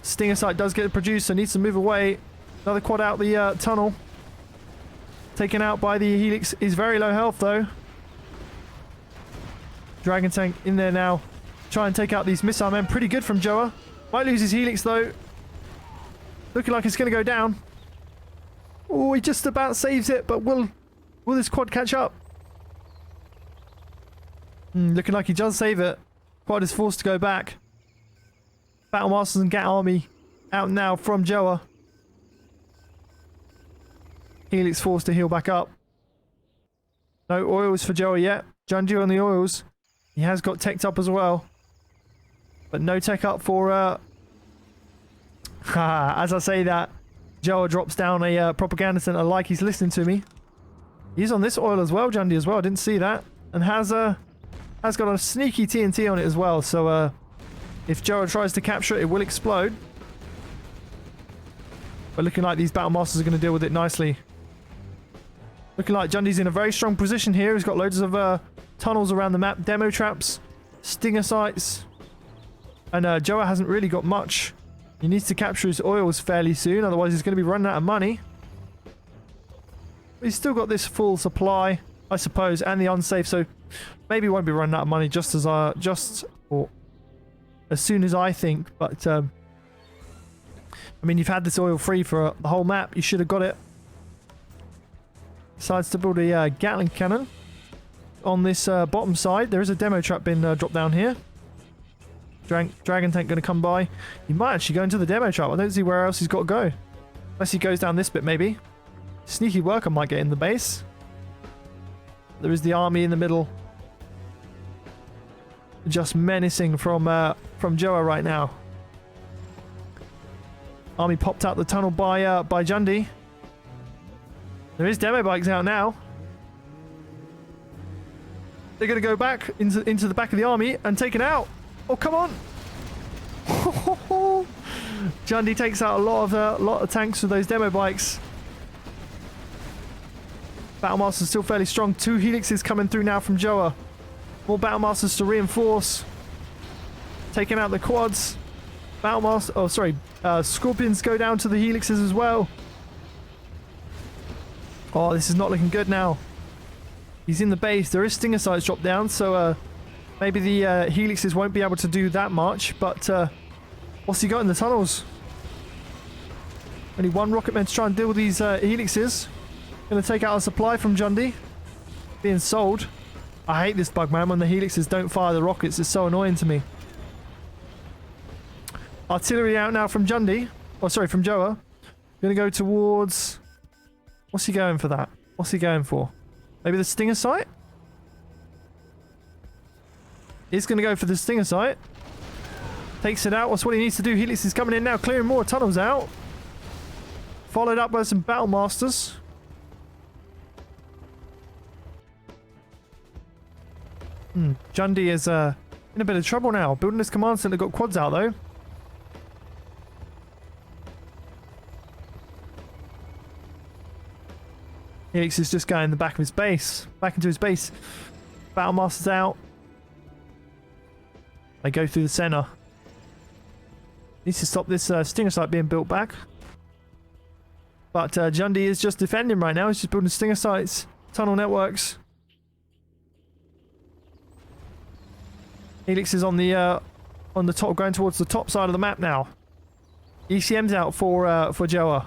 Stinger Sight does get produced, so needs to move away. Another quad out the tunnel. Taken out by the Helix. Is very low health though. Dragon tank in there now. Try and take out these missile men. Pretty good from Joa. Might lose his helix though. Looking like it's going to go down. Oh, he just about saves it, but will this quad catch up? Looking like he does save it. Quad is forced to go back. Battle Masters and Gat Army out now from Joa. Helix forced to heal back up. No oils for Joa yet. Jundiyy on the oils. He has got teched up as well. But no tech up for... as I say that, Joa drops down a propaganda center like he's listening to me. He's on this oil as well, Jundiyy as well. I didn't see that. And has got a sneaky TNT on it as well. So if Joa tries to capture it, it will explode. But looking like these Battle Masters are going to deal with it nicely. Looking like Jundiy's in a very strong position here. He's got loads of tunnels around the map. Demo traps. Stinger sites. And Joa hasn't really got much. He needs to capture his oils fairly soon. Otherwise he's going to be running out of money. But he's still got this full supply, I suppose. And the unsafe. So maybe he won't be running out of money just as soon as I think. But I mean, you've had this oil free for the whole map. You should have got it. Decides to build a Gatling cannon on this bottom side. There is a demo trap being dropped down here. Dragon tank going to come by. He might actually go into the demo trap. I don't see where else he's got to go. Unless he goes down this bit, maybe. Sneaky worker might get in the base. There is the army in the middle. Just menacing from Joa right now. Army popped out the tunnel by Jundiyy. There is demo bikes out now. They're going to go back into the back of the army and take it out. Oh, come on. Jundiyy takes out a lot of tanks with those demo bikes. Battle Masters still fairly strong. 2 helixes coming through now from Joa. More Battle Masters to reinforce. Taking out the quads. Battle Master... Oh, sorry. Scorpions go down to the helixes as well. Oh, this is not looking good now. He's in the base. There is stinger sights dropped down, so maybe the helixes won't be able to do that much. But what's he got in the tunnels? Only one rocket man to try and deal with these helixes. Going to take out a supply from Jundiyy. Being sold. I hate this bug, man, when the helixes don't fire the rockets. It's so annoying to me. Artillery out now from Jundiyy. Oh, sorry, from Joa. Going to go towards... What's he going for that? What's he going for? Maybe the stinger sight? He's going to go for the stinger sight. Takes it out. What's what he needs to do? Helix is coming in now, clearing more tunnels out. Followed up by some Battle Masters. Jundiyy is in a bit of trouble now. Building this command center, got quads out though. Helix is just going in the back of his base. Back into his base. Battle Masters out. They go through the center. Needs to stop this stinger site being built back. But Jundiyy is just defending right now. He's just building stinger sites. Tunnel networks. Helix is on the top, going towards the top side of the map now. ECM's out for Joa.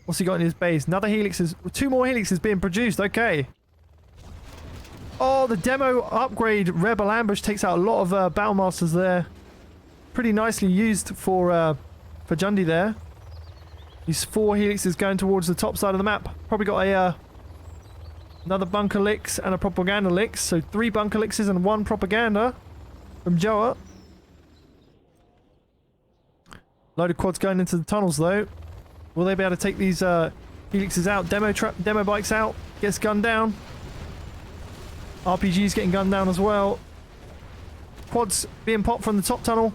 What's he got in his base? Another helixes. 2 more helixes being produced. Okay. Oh, the demo upgrade Rebel Ambush takes out a lot of Battle Masters there. Pretty nicely used for Jundiyy there. These 4 helixes going towards the top side of the map. Probably got a another bunker licks and a propaganda licks. So 3 bunker lickses and 1 propaganda from Joa. Load of quads going into the tunnels though. Will they be able to take these helixes out? Demo bikes out. Gets gunned down. RPG's getting gunned down as well. Quads being popped from the top tunnel.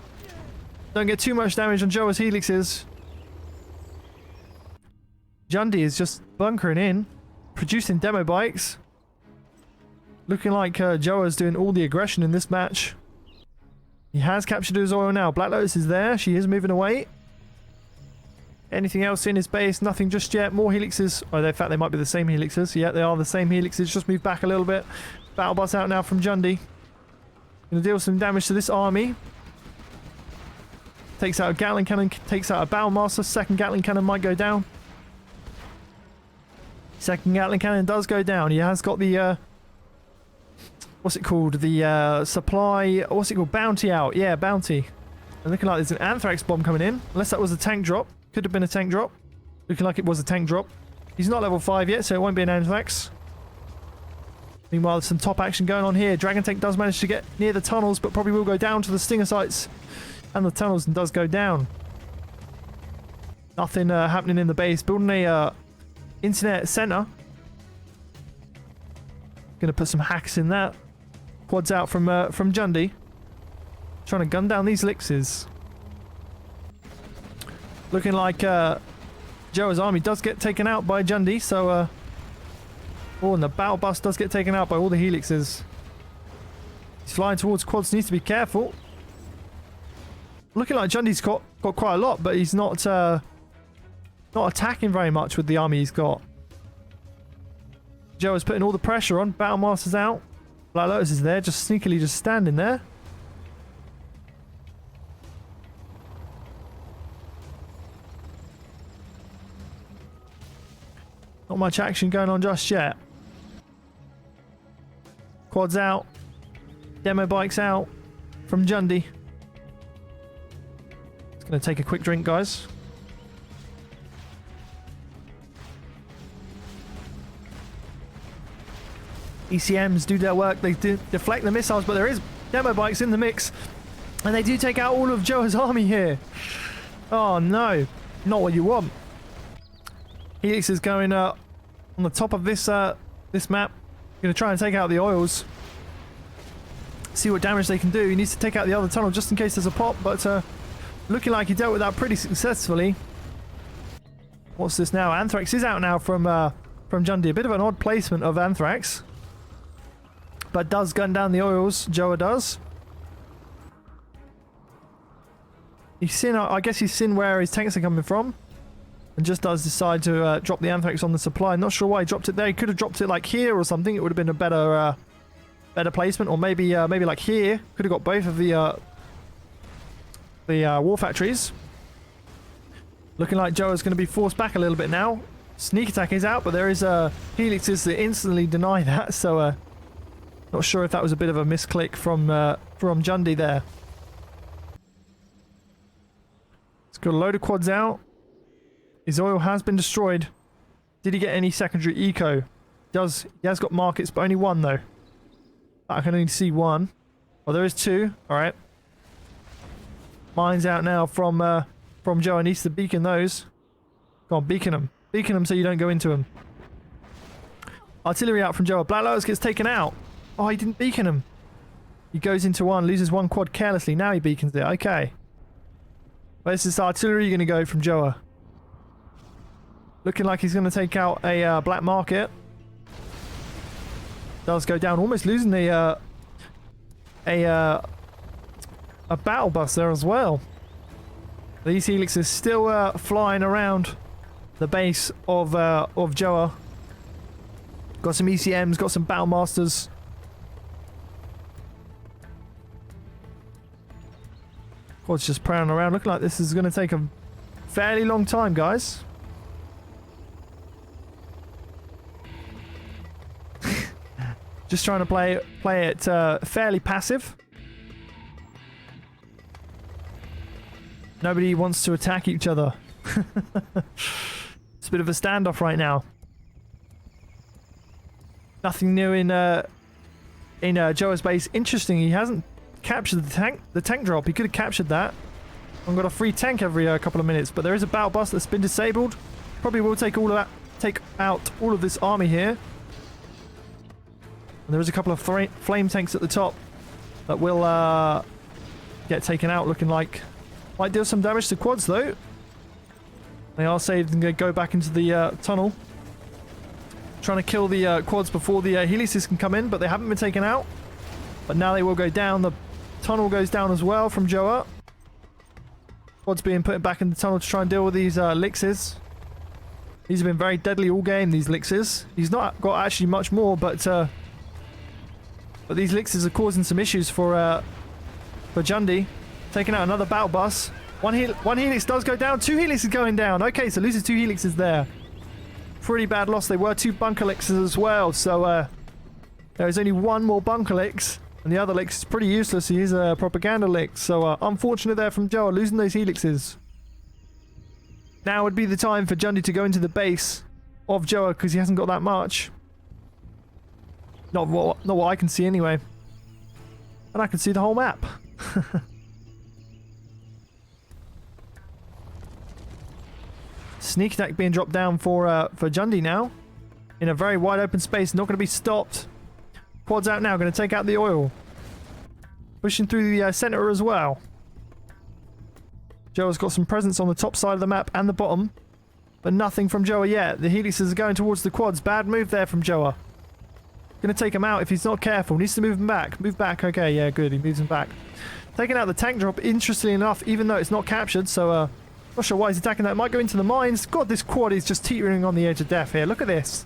Don't get too much damage on Joa's helixes. Jundiyy is just bunkering in. Producing demo bikes. Looking like Joa's doing all the aggression in this match. He has captured his oil now. Black Lotus is there. She is moving away. Anything else in his base? Nothing just yet. More helixes. Oh, in fact, they might be the same helixes. Yeah, they are the same helixes. Just moved back a little bit. Battle bus out now from Jundiyy. Gonna deal some damage to this army. Takes out a Gatling cannon, takes out a Battlemaster. Second Gatling cannon might go down. Second Gatling cannon does go down. He has got the, what's it called? The supply, what's it called? Bounty out. Yeah, bounty. And looking like there's an Anthrax bomb coming in. Unless that was a tank drop. Could have been a tank drop. Looking like it was a tank drop. He's not level 5 yet, so it won't be an Anthrax. Meanwhile, there's some top action going on here. Dragon Tank does manage to get near the tunnels, but probably will go down to the Stinger sites and the tunnels and does go down. Nothing happening in the base. Building a internet center. Gonna put some hacks in that. Quads out from Jundiyy. Trying to gun down these elixirs. Looking like Joa's army does get taken out by Jundiyy, so oh, and the battle bus does get taken out by all the helixes. He's flying towards quads, needs to be careful. Looking like Jundiy's got quite a lot, but he's not attacking very much with the army he's got. Joa's putting all the pressure on. Battlemaster's out. Black Lotus is there, just sneakily just standing there. Not much action going on just yet. Quads out. Demo bikes out from Jundiyy. It's going to take a quick drink, guys. ECMs do their work. They do deflect the missiles, but there is demo bikes in the mix. And they do take out all of Joa's army here. Oh, no. Not what you want. Helix is going on the top of this this map. Going to try and take out the oils. See what damage they can do. He needs to take out the other tunnel just in case there's a pop, but looking like he dealt with that pretty successfully. What's this now? Anthrax is out now from Jundiyy. A bit of an odd placement of Anthrax. But does gun down the oils. Joa does. He's seen, I guess he's seen where his tanks are coming from. And just does decide to drop the Anthrax on the supply. Not sure why he dropped it there. He could have dropped it like here or something. It would have been a better better placement. Or maybe maybe like here. Could have got both of the war factories. Looking like Joa's going to be forced back a little bit now. Sneak attack is out, but there is helixes that instantly deny that. So not sure if that was a bit of a misclick from Jundiyy there. It's got a load of quads out. His oil has been destroyed. Did he get any secondary eco? He has got markets, but only one though. I can only see one. Oh, there is two. Alright. Mines out now from Joa. Needs to beacon those. Go on, beacon them. Beacon them so you don't go into them. Artillery out from Joa. Black Lotus gets taken out. Oh, he didn't beacon him. He goes into one, loses one quad carelessly. Now he beacons it. Okay. Where's this artillery going to go from Joa? Looking like he's going to take out a black market. Does go down, almost losing a battle bus there as well. These helixes still flying around the base of Joa. Got some ECMs, got some battle masters. Quad's just prowling around. Looking like this is going to take a fairly long time, guys. Just trying to play it fairly passive. Nobody wants to attack each other. It's a bit of a standoff right now. Nothing new in Joa's base. Interesting, he hasn't captured the tank drop. He could have captured that and got a free tank every couple of minutes. But there is a battle bus that's been disabled. Probably will take out all of this army here. And there is a couple of flame tanks at the top that will get taken out, looking like might deal some damage to quads though. They are saved and go back into the tunnel. Trying to kill the quads before the helices can come in, but they haven't been taken out. But now they will go down. The tunnel goes down as well from Joa. Quads being put back in the tunnel to try and deal with these elixirs. These have been very deadly all game, these elixirs. He's not got actually much more, but But these elixirs are causing some issues for Jundiyy. Taking out another battle bus. One helix does go down. 2 helixes going down. Okay, so loses 2 helixes there. Pretty bad loss. They were 2 bunker elixirs as well. So there is only 1 more bunker elix. And the other elix is pretty useless. He is a propaganda elix. So unfortunate there from Joa, losing those helixes. Now would be the time for Jundiyy to go into the base of Joa because he hasn't got that much. Not what I can see anyway. And I can see the whole map. Sneak attack being dropped down for Jundiyy now. In a very wide open space. Not going to be stopped. Quads out now. Going to take out the oil. Pushing through the center as well. Joa's got some presence on the top side of the map and the bottom. But nothing from Joa yet. The helixes are going towards the quads. Bad move there from Joa. Going to take him out if he's not careful. Needs to move him back. Move back. Okay, yeah, good. He moves him back. Taking out the tank drop, interestingly enough, even though it's not captured. So, not sure why he's attacking that. Might go into the mines. God, this quad is just teetering on the edge of death here. Look at this.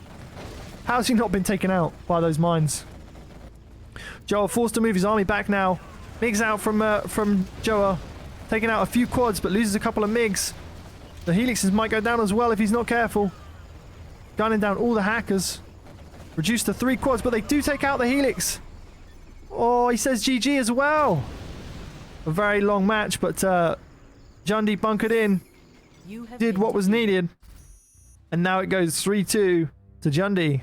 How's he not been taken out by those mines? Joa forced to move his army back now. MiGs out from Joa. Taking out a few quads, but loses a couple of MiGs. The helixes might go down as well if he's not careful. Gunning down all the hackers. Reduced to 3 quads, but they do take out the helix. Oh, he says GG as well. A very long match, but Jundiyy bunkered in. Did what was needed. And now it goes 3-2 to Jundiyy.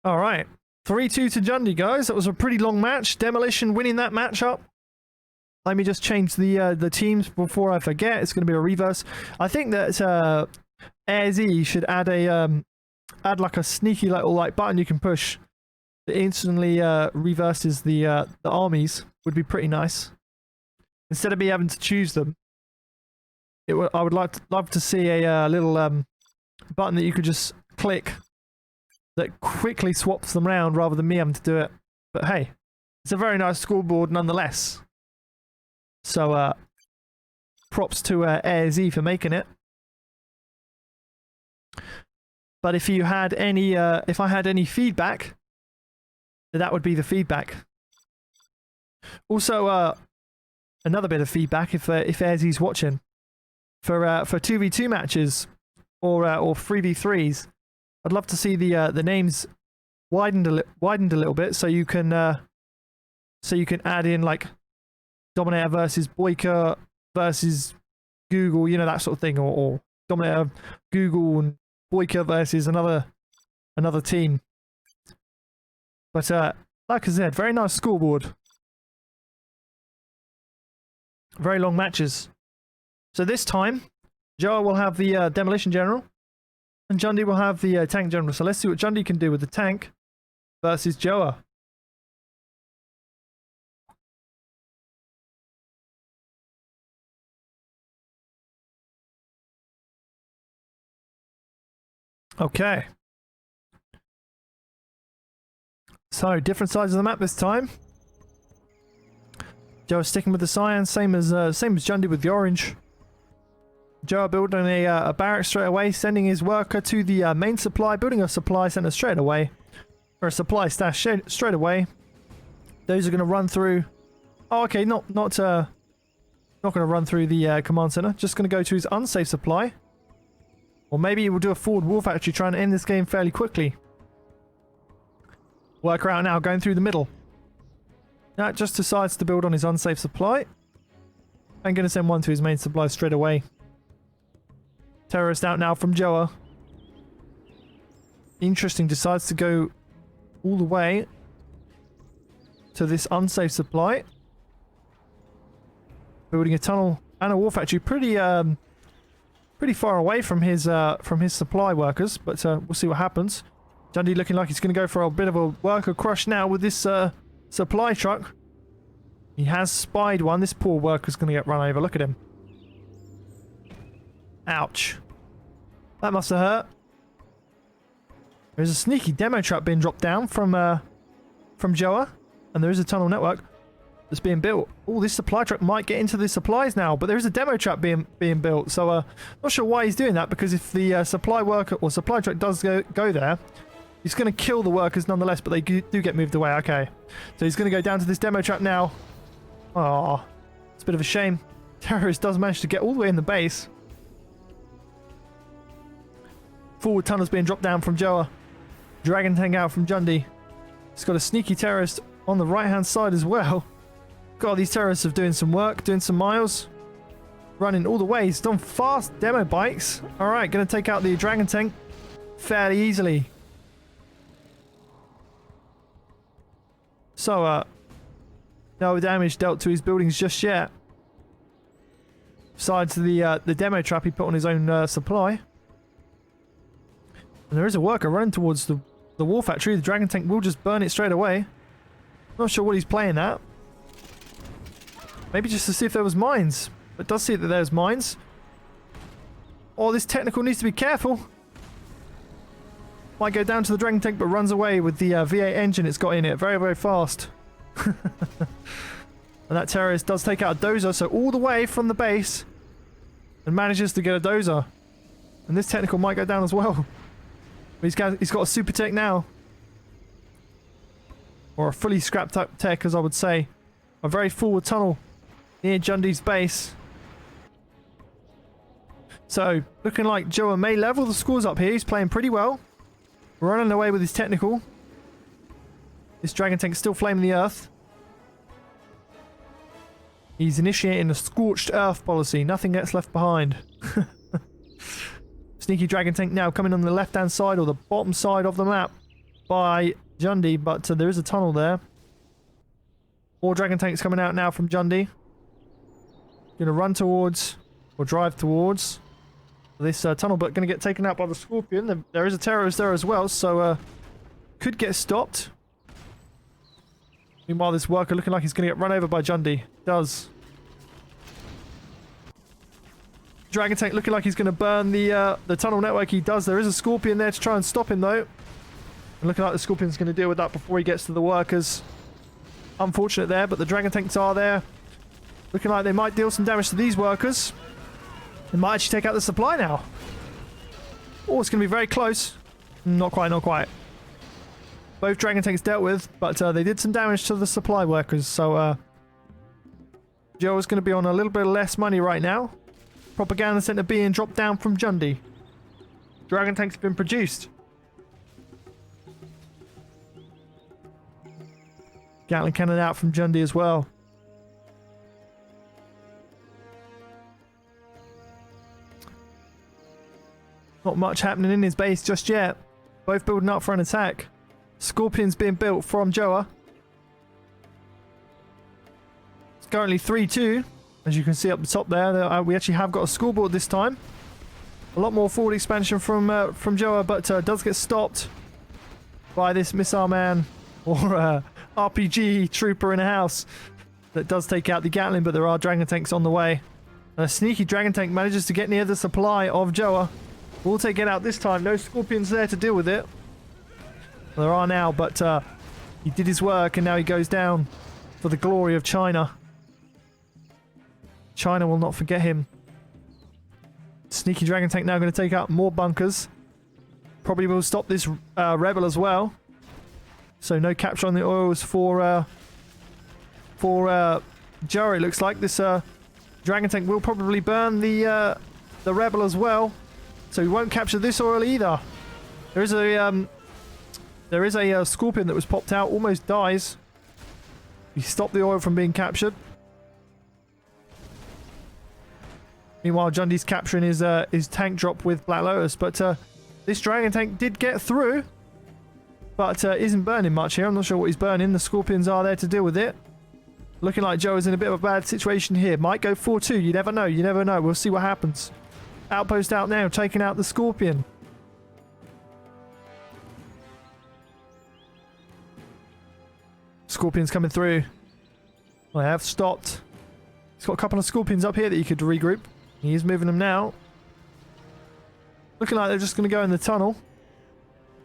Alright. 3-2 to Jundiyy, guys. That was a pretty long match. Demolition winning that matchup. Let me just change the teams before I forget. It's going to be a reverse. I think that AirZ should add a add like a sneaky little button you can push that instantly reverses the armies. Would be pretty nice. Instead of me having to choose them, I would love to see a little button that you could just click that quickly swaps them around rather than me having to do it. But hey, it's a very nice scoreboard nonetheless. So props to AirZ for making it. But if you had any, if I had any feedback, that would be the feedback. Also, another bit of feedback if AirZ's watching for 2v2 matches or 3v3s. I'd love to see the names widened a little bit, so you can add in like Dominator versus Boyka versus Google, you know, that sort of thing, or Dominator, Google, and Boyka versus another team. But like I said, very nice scoreboard. Very long matches. So this time, Joa will have the Demolition General, and Jundiyy will have the Tank General. So let's see what Jundiyy can do with the tank versus Joa. Okay. So, different sides of the map this time. Joa sticking with the cyan, same as Jundiyy with the orange. Joa building a barrack straight away, sending his worker to the main supply, building a supply center straight away, or a supply stash straight away. Those are going to run through. Oh, okay, not going to run through the command center. Just going to go to his unsafe supply. Or maybe he will do a forward war factory, trying to end this game fairly quickly. Worker out now, going through the middle. That just decides to build on his unsafe supply. I'm going to send one to his main supply straight away. Terrorist out now from Joa. Interesting, decides to go all the way to this unsafe supply. Building a tunnel and a war factory. Pretty far away from his supply workers, but we'll see what happens. Jundiyy looking like he's going to go for a bit of a worker crush now with this supply truck. He has spied one. This poor worker's going to get run over. Look at him. Ouch. That must have hurt. There's a sneaky demo trap being dropped down from Joa, and there is a tunnel network. that's being built. Oh, this supply truck might get into the supplies now, but there is a demo trap being built. So not sure why he's doing that, because if the supply worker or supply truck does go there, he's going to kill the workers nonetheless, but they do get moved away. Okay, so he's going to go down to this demo trap now. Oh, it's a bit of a shame. Terrorist does manage to get all the way in the base. Forward tunnels being dropped down from Joa. Dragon tank out from Jundiyy. He's got a sneaky terrorist on the right-hand side as well. God, these terrorists are doing some work, doing some miles. Running all the way. He's done fast demo bikes. Alright, going to take out the dragon tank fairly easily. So, no damage dealt to his buildings just yet. Besides the demo trap he put on his own supply. And there is a worker running towards the war factory. The dragon tank will just burn it straight away. Not sure what he's playing at. Maybe just to see if there was mines. But it does see that there's mines. Oh, this technical needs to be careful. Might go down to the dragon tank, but runs away with the V8 engine it's got in it. Very, very fast. And that terrorist does take out a dozer, so all the way from the base. And manages to get a dozer. And this technical might go down as well. But he's got a super tech now. Or a fully scrapped up tech, as I would say. A very forward tunnel near Jundiy's base. So, looking like Joa may level the scores up here. He's playing pretty well. Running away with his technical. This dragon tank still flaming the earth. He's initiating a scorched earth policy. Nothing gets left behind. Sneaky dragon tank now coming on the left-hand side or the bottom side of the map by Jundiyy, but there is a tunnel there. More dragon tanks coming out now from Jundiyy. Gonna run towards or drive towards this tunnel, but gonna get taken out by the Scorpion. There is a terrorist there as well, so could get stopped. Meanwhile, this worker looking like he's gonna get run over by Jundiyy. Does. Dragon tank looking like he's going to burn the tunnel network. He does. There is a Scorpion there to try and stop him, though. And looking like the Scorpion's going to deal with that before he gets to the workers. Unfortunate there, but the Dragon tanks are there. Looking like they might deal some damage to these workers. They might actually take out the supply now. Oh, it's going to be very close. Not quite, not quite. Both Dragon tanks dealt with, but they did some damage to the supply workers. So, Joe is going to be on a little bit less money right now. Propaganda center being dropped down from Jundiyy. Dragon tanks have been produced. Gatling cannon out from Jundiyy as well. Not much happening in his base just yet. Both building up for an attack. Scorpion's being built from Joa. It's currently 3-2. As you can see up the top there, we actually have got a scoreboard this time. A lot more forward expansion from Joa, but does get stopped by this missile man or RPG trooper in a house that does take out the Gatling, but there are dragon tanks on the way. A sneaky dragon tank manages to get near the supply of Joa. Will take it out this time. No Scorpions there to deal with it. There are now, but he did his work and now he goes down for the glory of China. China will not forget him. Sneaky dragon tank now going to take out more bunkers. Probably will stop this rebel as well. So no capture on the oils for Joa. It looks like this dragon tank will probably burn the rebel as well. So he won't capture this oil either. There is a Scorpion that was popped out, almost dies. He stopped the oil from being captured. Meanwhile, Jundiy's capturing his tank drop with Black Lotus, but this dragon tank did get through, but isn't burning much here. I'm not sure what he's burning. The Scorpions are there to deal with it. Looking like Joe is in a bit of a bad situation here. Might go 4-2. You never know. You never know. We'll see what happens. Outpost out now, taking out the Scorpion. Scorpions coming through. I have stopped. He's got a couple of Scorpions up here that you could regroup. He is moving them now. Looking like they're just going to go in the tunnel.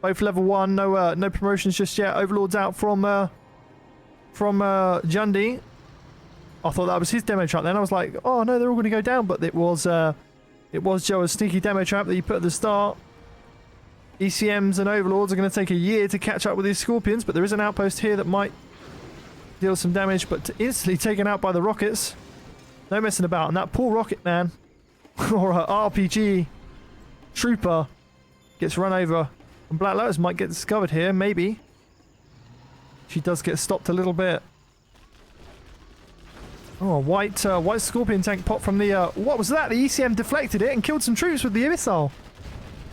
Both level 1. No promotions just yet. Overlord's out from Jundiyy. I thought that was his demo trap then. I was like, oh no, they're all going to go down. But it was Joe's sneaky demo trap that he put at the start. ECMs and Overlords are going to take a year to catch up with these Scorpions, but there is an outpost here that might deal some damage, but instantly taken out by the rockets. No messing about. And that poor rocket man, or a RPG trooper, gets run over. And Black Lotus might get discovered here, maybe. She does get stopped a little bit. Oh, a white Scorpion tank popped from the... what was that? The ECM deflected it and killed some troops with the missile.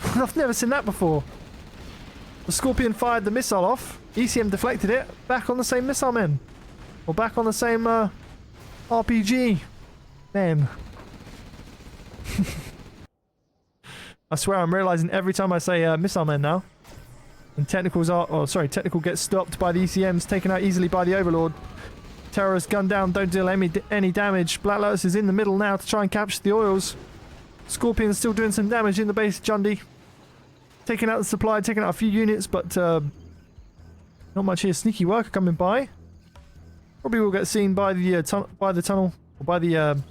I've never seen that before. The Scorpion fired the missile off. ECM deflected it. Back on the same missile men. Or back on the same RPG men. I swear I'm realizing every time I say missile men now. And technicals are... Oh, sorry. Technical gets stopped by the ECMs. Taken out easily by the Overlord. Terrorists gunned down. Don't deal any damage. Black Lotus is in the middle now to try and capture the oils. Scorpion's still doing some damage in the base. Jundiyy taking out the supply, taking out a few units, but not much here. Sneaky worker coming by. Probably will get seen by the tunnel, or by the...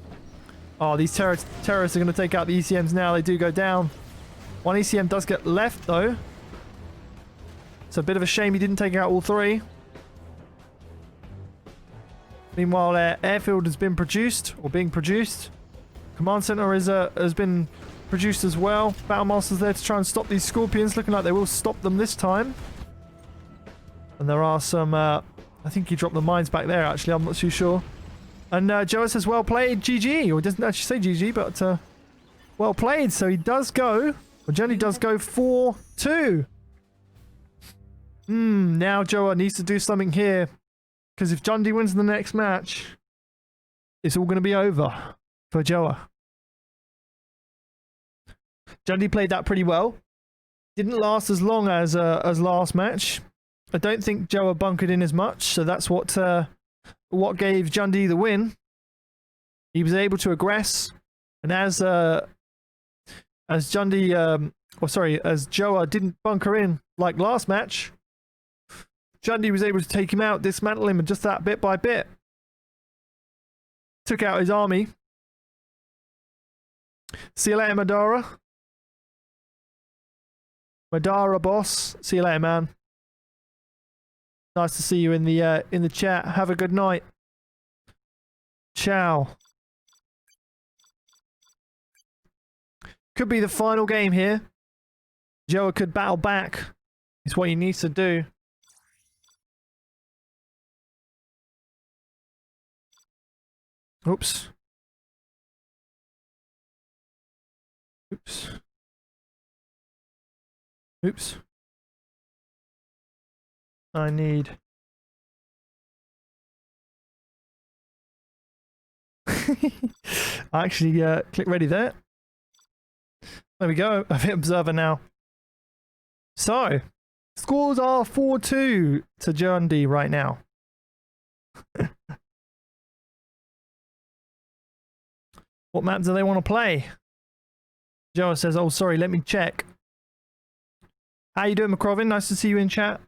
oh, these terrorists are going to take out the ECMs now. They do go down. One ECM does get left, though. It's a bit of a shame he didn't take out all three. Meanwhile, airfield has been produced, or being produced. Command center has been produced as well. Battlemaster's there to try and stop these Scorpions. Looking like they will stop them this time. And there are some... I think he dropped the mines back there, actually. I'm not too sure. And Joe says, well played, GG. Or doesn't actually say GG, but well played. So he does go... Well, Jundiyy does go 4-2. Now Joe needs to do something here. Because if Jundiyy wins the next match, it's all going to be over for Joa. Jundiyy played that pretty well. Didn't last as long as last match. I don't think Joa bunkered in as much, so that's what gave Jundiyy the win. He was able to aggress, and as Jundiyy, as Joa didn't bunker in like last match, Jundiyy was able to take him out, dismantle him, and just that bit by bit. Took out his army. See you later, Madara. Madara boss. See you later, man. Nice to see you in the chat. Have a good night. Ciao. Could be the final game here. Joa could battle back. It's what he needs to do. Oops. Oops. Oops. I need... I actually click ready there. There we go. I've hit observer now. So, scores are 4-2 to Jundiyy right now. What map do they want to play? Joa says, oh, sorry, let me check. How you doing, McCrovin? Nice to see you in chat.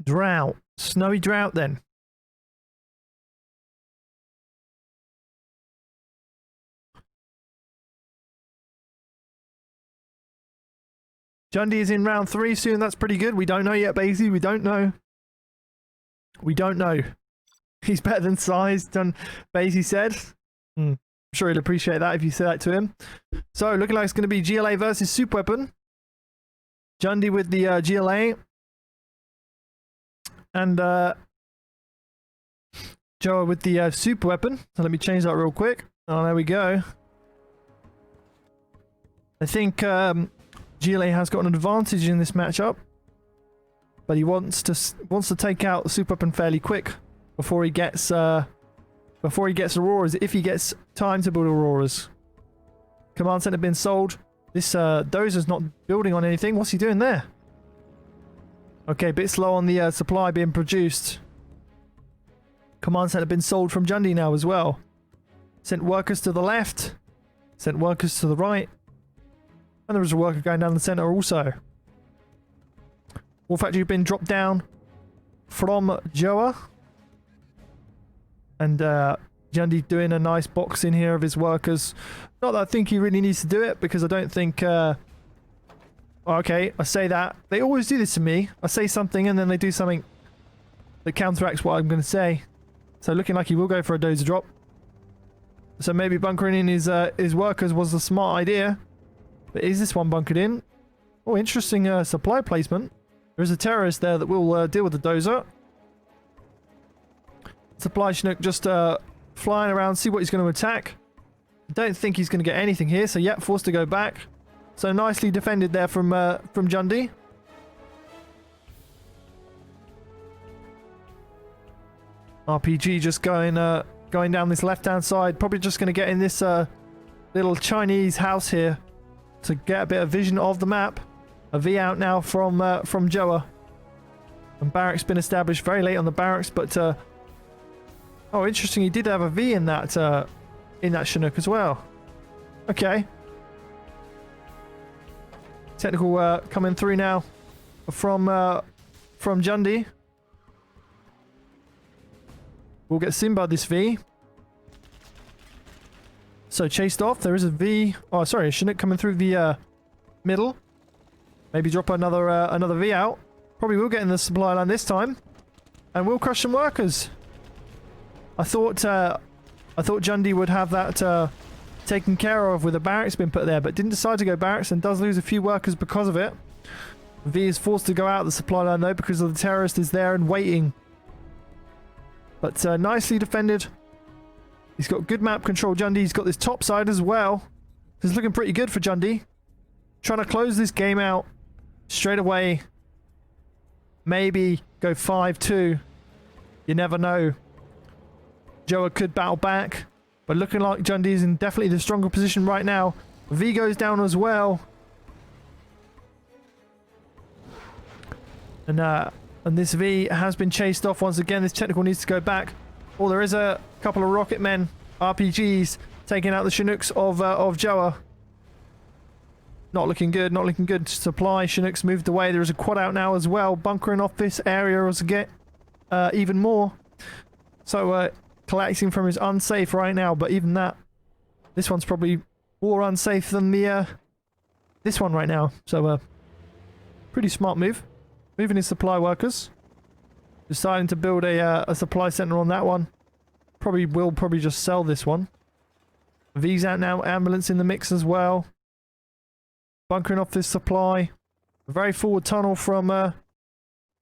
Drought. Snowy drought, then. Jundiyy is in round 3 soon. That's pretty good. We don't know yet, Basie. We don't know. We don't know. He's better than size, Basie said. I'm sure he'll appreciate that if you say that to him. So, looking like it's going to be GLA versus Super Weapon. Jundiyy with the GLA. And Joa with the Super Weapon. So let me change that real quick. Oh, there we go. I think... GLA has got an advantage in this matchup, but he wants to take out the Super Weapon fairly quick before he gets Auroras, if he gets time to build Auroras. Command center been sold. This Dozer's not building on anything. What's he doing there? Okay, a bit slow on the supply being produced. Command center been sold from Jundiyy now as well. Sent workers to the left. Sent workers to the right. And there was a worker going down the center also. War factory been dropped down from Joa. And Jundiyy doing a nice box in here of his workers. Not that I think he really needs to do it, because I don't think... okay, I say that. They always do this to me. I say something and then they do something that counteracts what I'm going to say. So looking like he will go for a dozer drop. So maybe bunkering in his workers was a smart idea. But is this one bunkered in? Oh, interesting supply placement. There's a terrorist there that will deal with the dozer. Supply Chinook just flying around, see what he's going to attack. Don't think he's going to get anything here, so yeah, forced to go back. So nicely defended there from Jundiyy. RPG just going down this left-hand side. Probably just going to get in this little Chinese house here to get a bit of vision of the map. A V out now from Joa. And barracks been established very late on the barracks, but oh, interesting. He did have a V in that Chinook as well. Okay. Technical coming through now from Jundiyy. We'll get Simba this V. So chased off. There is a V. Oh, sorry, a Chinook coming through the middle. Maybe drop another V out. Probably will get in the supply line this time, and we'll crush some workers. I thought Jundiyy would have that taken care of with a barracks been put there, but didn't decide to go barracks and does lose a few workers because of it. V is forced to go out the supply line though because of the terrorist is there and waiting. But nicely defended. He's got good map control, Jundiyy. He's got this top side as well. It's looking pretty good for Jundiyy. Trying to close this game out straight away. Maybe go 5-2. You never know. Joa could battle back. But looking like Jundiyy is in definitely the stronger position right now. V goes down as well. And this V has been chased off once again. This technical needs to go back. Oh, there is a couple of rocket men, RPGs, taking out the Chinooks of Joa. Not looking good, not looking good. Supply, Chinooks moved away. There is a quad out now as well, bunkering off this area as to get even more. So, collapsing from is unsafe right now, but even that, this one's probably more unsafe than the this one right now. So, pretty smart move. Moving his supply workers. Deciding to build a supply center on that one. Probably just sell this one. V's out now, ambulance in the mix as well. Bunkering off this supply. A very forward tunnel from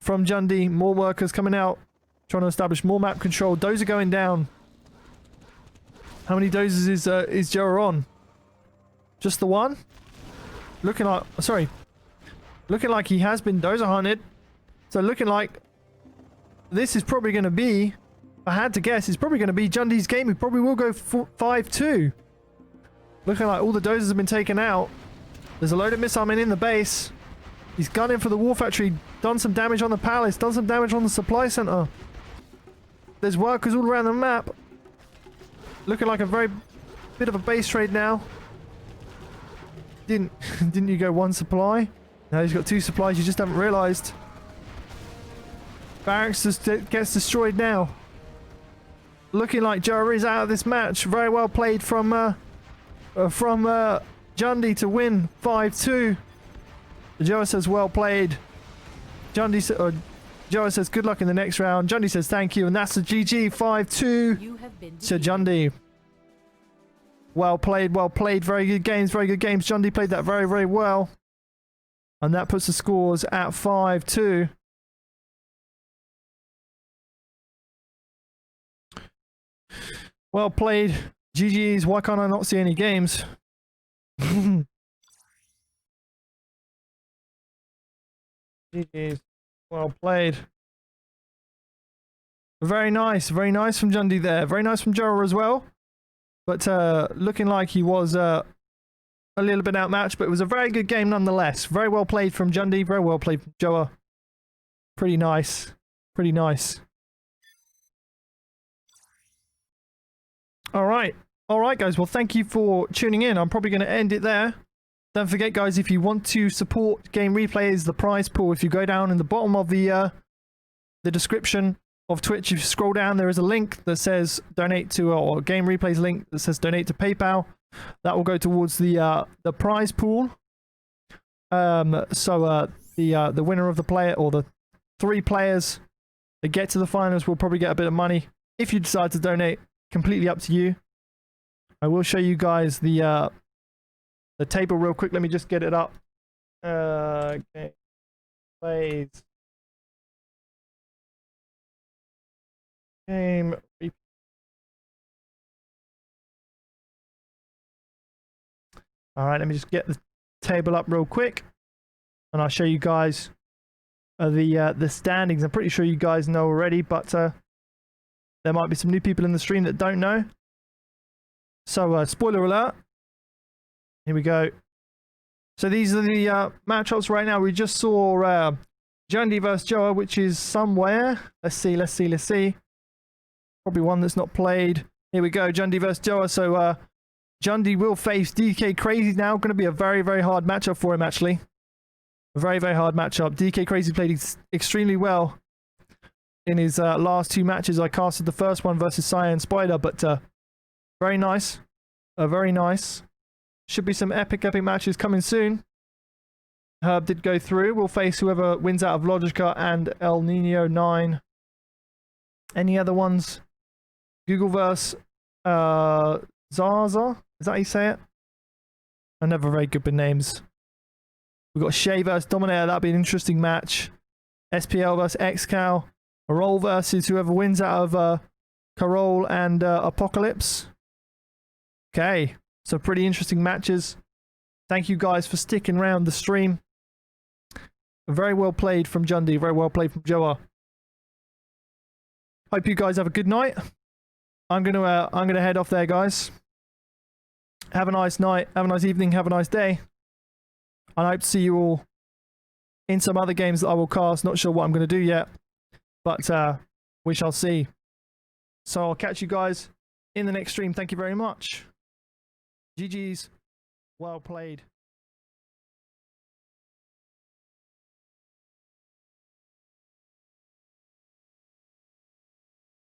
Jundiyy. More workers coming out. Trying to establish more map control. Dozer going down. How many dozers is Joa on? Just the one? Looking like... Sorry. Looking like he has been dozer hunted. So looking like... This is probably going to be... I had to guess. It's probably going to be Jundiyy's game. He probably will go 5-2. Looking like all the dozers have been taken out. There's a load of missile men in the base. He's gunning for the war factory. Done some damage on the palace. Done some damage on the supply center. There's workers all around the map. Looking like a very bit of a base trade now. Didn't you go one supply? No, he's got two supplies. You just haven't realized. Barracks just gets destroyed now. Looking like Joa is out of this match. Very well played from Jundiyy to win 5-2. Joa says well played. Joa says good luck in the next round. Jundiyy says thank you, and that's the GG 5-2 to Jundiyy. Well played, well played. Very good games, very good games. Jundiyy played that very, very well. And that puts the scores at 5-2. Well played. GG's. Why can't I not see any games? GG's. Well played. Very nice from Jundiyy there. Very nice from Joa as well. But looking like he was a little bit outmatched, but it was a very good game nonetheless. Very well played from Jundiyy. Very well played from Joa. Pretty nice. Pretty nice. All right. All right, guys. Well, thank you for tuning in. I'm probably going to end it there. Don't forget, guys, if you want to support Game Replays, the prize pool, if you go down in the bottom of the description of Twitch, if you scroll down, there is a link that says donate to, or Game Replays link that says donate to PayPal. That will go towards the prize pool. The winner of the player, or the 3 players that get to the finals, will probably get a bit of money. If you decide to donate, completely up to you. I will show you guys the table real quick. Let me just get it up. Okay. Plays. Game. All right, let me just get the table up real quick, and I'll show you guys the standings. I'm pretty sure you guys know already, but there might be some new people in the stream that don't know. So, spoiler alert. Here we go. So these are the matchups right now. We just saw Jundiyy versus Joa, which is somewhere. Let's see. Probably one that's not played. Here we go, Jundiyy versus Joa. So Jundiyy will face DK Crazy now. Going to be a very, very hard matchup for him, actually. A very, very hard matchup. DK Crazy played extremely well in his last 2 matches. I casted the first one versus Cyan Spider, but very nice. Very nice. Should be some epic matches coming soon. Herb did go through. We'll face whoever wins out of Logica and El Nino 9. Any other ones? Googleverse Zaza? Is that how you say it? I'm never very good with names. We've got Shay versus Dominator. That'll be an interesting match. SPL versus XCal. Carol versus whoever wins out of Carol and Apocalypse. Okay. So pretty interesting matches. Thank you guys for sticking around the stream. Very well played from Jundiyy. Very well played from Joa. Hope you guys have a good night. I'm gonna head off there, guys. Have a nice night. Have a nice evening. Have a nice day. And I hope to see you all in some other games that I will cast. Not sure what I'm going to do yet, but we shall see. So I'll catch you guys in the next stream. Thank you very much. GG's. Well played.